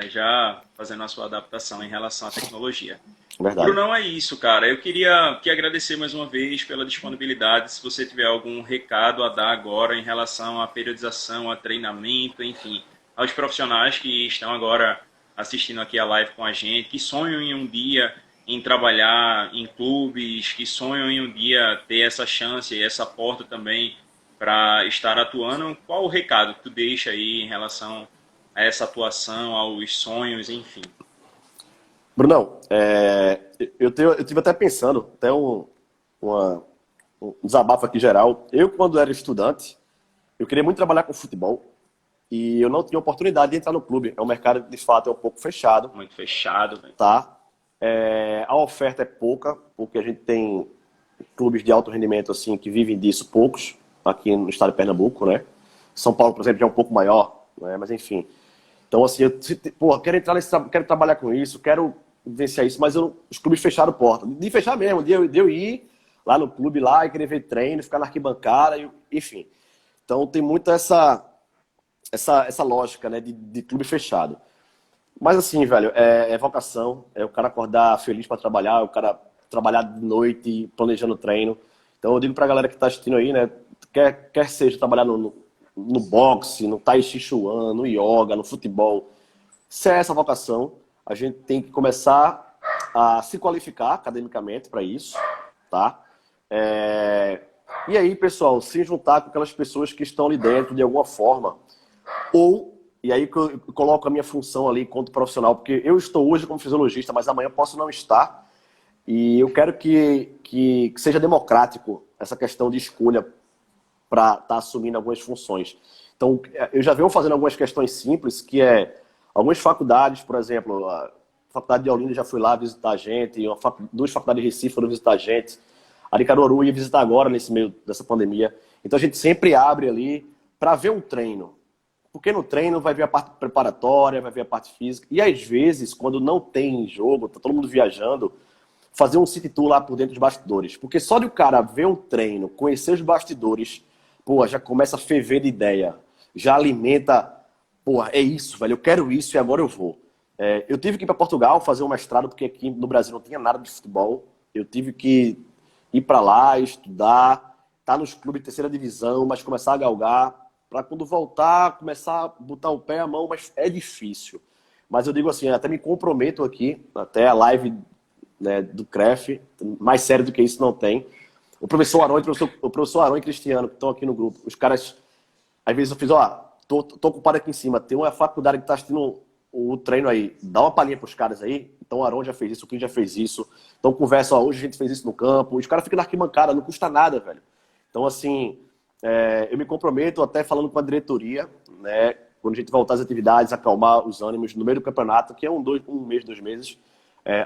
já fazendo a sua adaptação em relação à tecnologia. Verdade. Brunão, é isso, cara. Eu queria agradecer mais uma vez pela disponibilidade. Se você tiver algum recado a dar agora em relação à periodização, a treinamento, enfim, aos profissionais que estão agora assistindo aqui a live com a gente, que sonham em um dia em trabalhar em clubes, que sonham em um dia ter essa chance e essa porta também para estar atuando. Qual o recado que tu deixa aí em relação a essa atuação, aos sonhos, enfim? Brunão, eu tive até pensando, até um desabafo aqui geral. Eu, quando era estudante, eu queria muito trabalhar com futebol e eu não tinha oportunidade de entrar no clube. É um mercado que, de fato, é um pouco fechado. Muito fechado, velho. Tá? A oferta é pouca, porque a gente tem clubes de alto rendimento assim que vivem disso, poucos, aqui no estado de Pernambuco, né? São Paulo, por exemplo, já é um pouco maior, né? Mas enfim. Então, assim, quero trabalhar com isso, quero vivenciar isso, mas os clubes fecharam porta. De fechar mesmo, de eu ir lá no clube lá e querer ver treino, ficar na arquibancada, enfim. Então tem muito essa lógica, né, de clube fechado. Mas assim, velho, é vocação, é o cara acordar feliz para trabalhar, é o cara trabalhar de noite planejando treino. Então eu digo pra galera que tá assistindo aí, né, quer seja trabalhar no boxe, no tai chi chuan, no yoga, no futebol, se é essa vocação, a gente tem que começar a se qualificar academicamente para isso, tá? E aí, pessoal, se juntar com aquelas pessoas que estão ali dentro de alguma forma, e aí eu coloco a minha função ali enquanto profissional, porque eu estou hoje como fisiologista, mas amanhã posso não estar, e eu quero que seja democrático essa questão de escolha para estar assumindo algumas funções. Então, eu já venho fazendo algumas questões simples, que algumas faculdades, por exemplo, a Faculdade de Olinda já foi lá visitar a gente, 2 faculdades de Recife foram visitar a gente, a de Caruaru ia visitar agora nesse meio dessa pandemia. Então a gente sempre abre ali para ver um treino. Porque no treino vai ver a parte preparatória, vai ver a parte física. E às vezes, quando não tem jogo, tá todo mundo viajando, fazer um city tour lá por dentro dos bastidores. Porque só de o cara ver um treino, conhecer os bastidores, pô, já começa a ferver de ideia. Já alimenta, pô, é isso, velho, eu quero isso e agora eu vou. Eu tive que ir para Portugal fazer um mestrado, porque aqui no Brasil não tinha nada de futebol. Eu tive que ir para lá, estudar, estar nos clubes de terceira divisão, mas começar a galgar, para quando voltar, começar a botar o pé, a mão, mas é difícil. Mas eu digo assim, até me comprometo aqui, até a live, né, do CREF, mais sério do que isso não tem. O professor Arão o professor Arão e Cristiano, que estão aqui no grupo, os caras, às vezes eu fiz, ó, tô ocupado aqui em cima, tem uma faculdade que está assistindo o treino aí, dá uma palhinha pros caras aí. Então o Arão já fez isso, o Kim já fez isso. Então conversa, ó, hoje a gente fez isso no campo. Os caras ficam na arquibancada, não custa nada, velho. Então assim, eu me comprometo até falando com a diretoria, né, quando a gente voltar às atividades, acalmar os ânimos no meio do campeonato, que é um mês, 2 meses,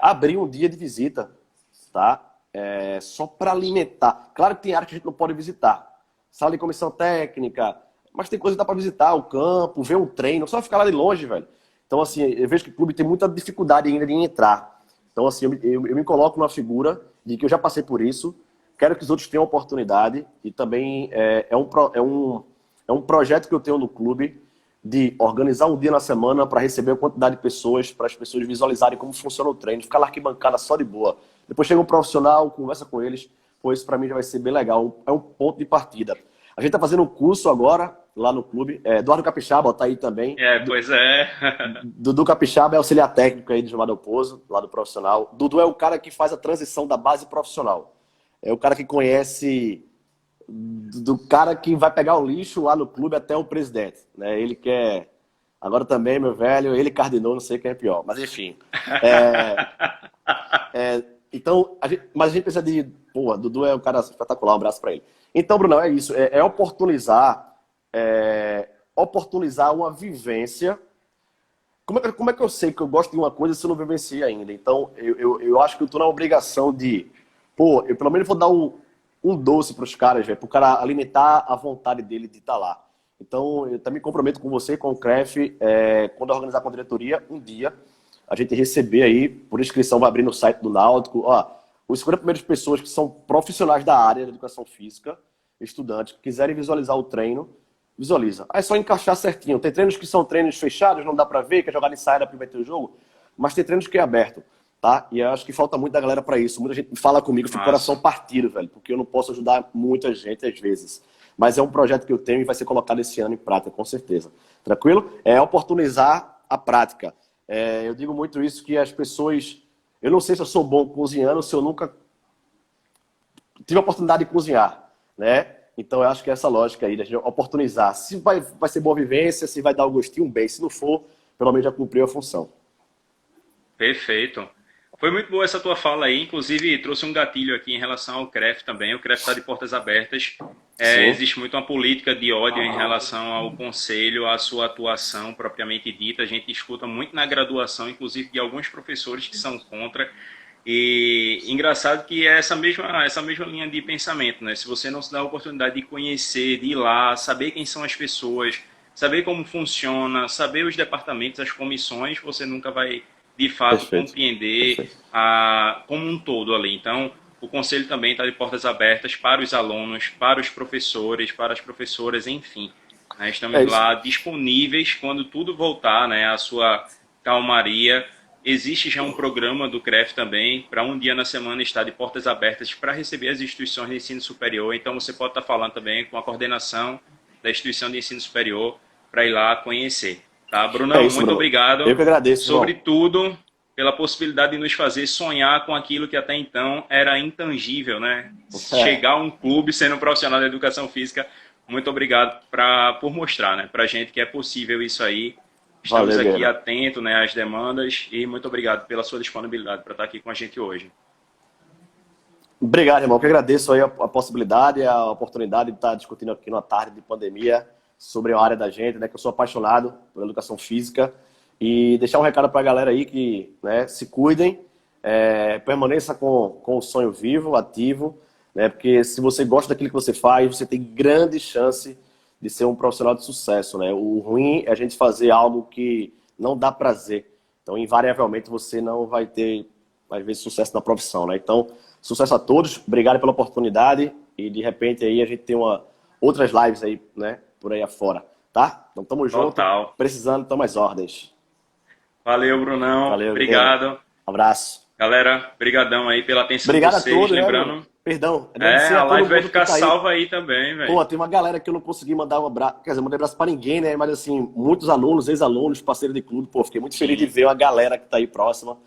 abrir um dia de visita, tá? Só para alimentar. Claro que tem área que a gente não pode visitar. Sala de comissão técnica, mas tem coisa que dá para visitar, o campo, ver um treino, só ficar lá de longe, velho. Então, assim, eu vejo que o clube tem muita dificuldade ainda de entrar. Então, assim, eu me coloco numa figura de que eu já passei por isso, quero que os outros tenham oportunidade e também é um projeto que eu tenho no clube de organizar um dia na semana para receber a quantidade de pessoas, para as pessoas visualizarem como funciona o treino, ficar lá arquibancada só de boa. Depois chega um profissional, conversa com eles, pois isso para mim já vai ser bem legal, é um ponto de partida. A gente está fazendo um curso agora, lá no clube. Eduardo Capixaba está aí também. Pois é. Dudu Capixaba é auxiliar técnico aí do Gilmar Dalpozo, lá do profissional. Dudu é o cara que faz a transição da base profissional. É o cara que conhece do cara que vai pegar o lixo lá no clube até o presidente. Né? Ele quer... Agora também, meu velho, ele cardinou, não sei quem é pior. Mas enfim. Então, mas a gente precisa de... Pô, Dudu é um cara espetacular, um abraço para ele. Então, Bruno, é isso. Oportunizar uma vivência. Como é que eu sei que eu gosto de uma coisa se eu não vivenciei ainda? Então, eu acho que eu estou na obrigação de... Pô, eu pelo menos vou dar um doce para os caras, velho, para o cara alimentar a vontade dele de estar lá. Então, eu também me comprometo com você, com o CREF, quando eu organizar com a diretoria, um dia, a gente receber aí, por inscrição, vai abrir no site do Náutico, ó, os 50 primeiras pessoas que são profissionais da área de educação física, estudantes, que quiserem visualizar o treino, visualiza. Aí é só encaixar certinho. Tem treinos que são treinos fechados, não dá pra ver, que é jogar em saída para vai ter o jogo, mas tem treinos que é aberto, tá? E eu acho que falta muito da galera para isso. Muita gente fala comigo, fica o coração partido, velho, porque eu não posso ajudar muita gente às vezes. Mas é um projeto que eu tenho e vai ser colocado esse ano em prática, com certeza. Tranquilo? É oportunizar a prática. Eu digo muito isso, que as pessoas... Eu não sei se eu sou bom cozinhando, se eu nunca tive a oportunidade de cozinhar, né? Então, eu acho que é essa lógica aí, da gente oportunizar. Se vai ser boa vivência, se vai dar o gostinho, bem. Se não for, pelo menos já cumpriu a função. Perfeito. Foi muito boa essa tua fala aí, inclusive trouxe um gatilho aqui em relação ao CREF também. O CREF está de portas abertas. Existe muito uma política de ódio em relação ao conselho, à sua atuação propriamente dita. A gente escuta muito na graduação, inclusive de alguns professores que são contra. E engraçado que é essa mesma linha de pensamento, né? Se você não se dá a oportunidade de conhecer, de ir lá, saber quem são as pessoas, saber como funciona, saber os departamentos, as comissões, você nunca vai de fato compreender como um todo ali. Então, o conselho também está de portas abertas para os alunos, para os professores, para as professoras, enfim. Né? Estamos lá disponíveis quando tudo voltar, né, à sua calmaria. Existe já um programa do CREF também, para um dia na semana estar de portas abertas para receber as instituições de ensino superior. Então, você pode estar falando também com a coordenação da instituição de ensino superior para ir lá conhecer. Tá, Brunão, muito obrigado. Eu que agradeço, sobretudo pela possibilidade de nos fazer sonhar com aquilo que até então era intangível, né? Chegar a um clube sendo um profissional da educação física. Muito obrigado por mostrar, né, pra gente que é possível isso aí. Estamos aqui atentos, né, às demandas e muito obrigado pela sua disponibilidade para estar aqui com a gente hoje. Obrigado, irmão. Eu que agradeço aí a possibilidade, a oportunidade de estar discutindo aqui numa tarde de pandemia sobre a área da gente, né, que eu sou apaixonado pela educação física, e deixar um recado para a galera aí que, né, se cuidem, permaneça com o sonho vivo, ativo, né, porque se você gosta daquilo que você faz, você tem grande chance de ser um profissional de sucesso, né? O ruim é a gente fazer algo que não dá prazer, então invariavelmente você não vai ter vai ver sucesso na profissão, né? Então, sucesso a todos, obrigado pela oportunidade e de repente aí a gente tem outras lives aí, né? Por aí afora, tá? Então tamo junto, Total. precisando, tamo às ordens. Valeu, Brunão. Valeu, Obrigado. abraço. Galera, brigadão aí pela atenção de Obrigado a vocês. todos, Lembrando, né, perdão, agradecer a a todo live vai mundo ficar que tá aí. salva aí também, velho. Pô, tem uma galera que eu não consegui mandar um abraço, quer dizer, mandei abraço pra ninguém, né? Mas assim, muitos alunos, ex-alunos, parceiros de clube, pô, fiquei muito feliz de ver uma galera que tá aí próxima.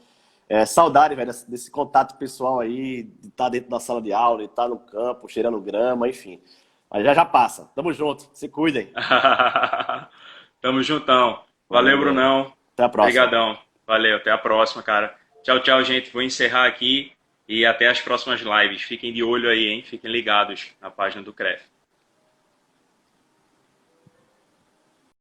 Saudade, velho, desse contato pessoal aí, de estar dentro da sala de aula, de estar no campo, cheirando grama, enfim. Mas já passa. Tamo junto. Se cuidem. Tamo juntão. Valeu, Brunão. Até a próxima. Obrigadão. Valeu, até a próxima, cara. Tchau, tchau, gente. Vou encerrar aqui e até as próximas lives. Fiquem de olho aí, hein? Fiquem ligados na página do CREF.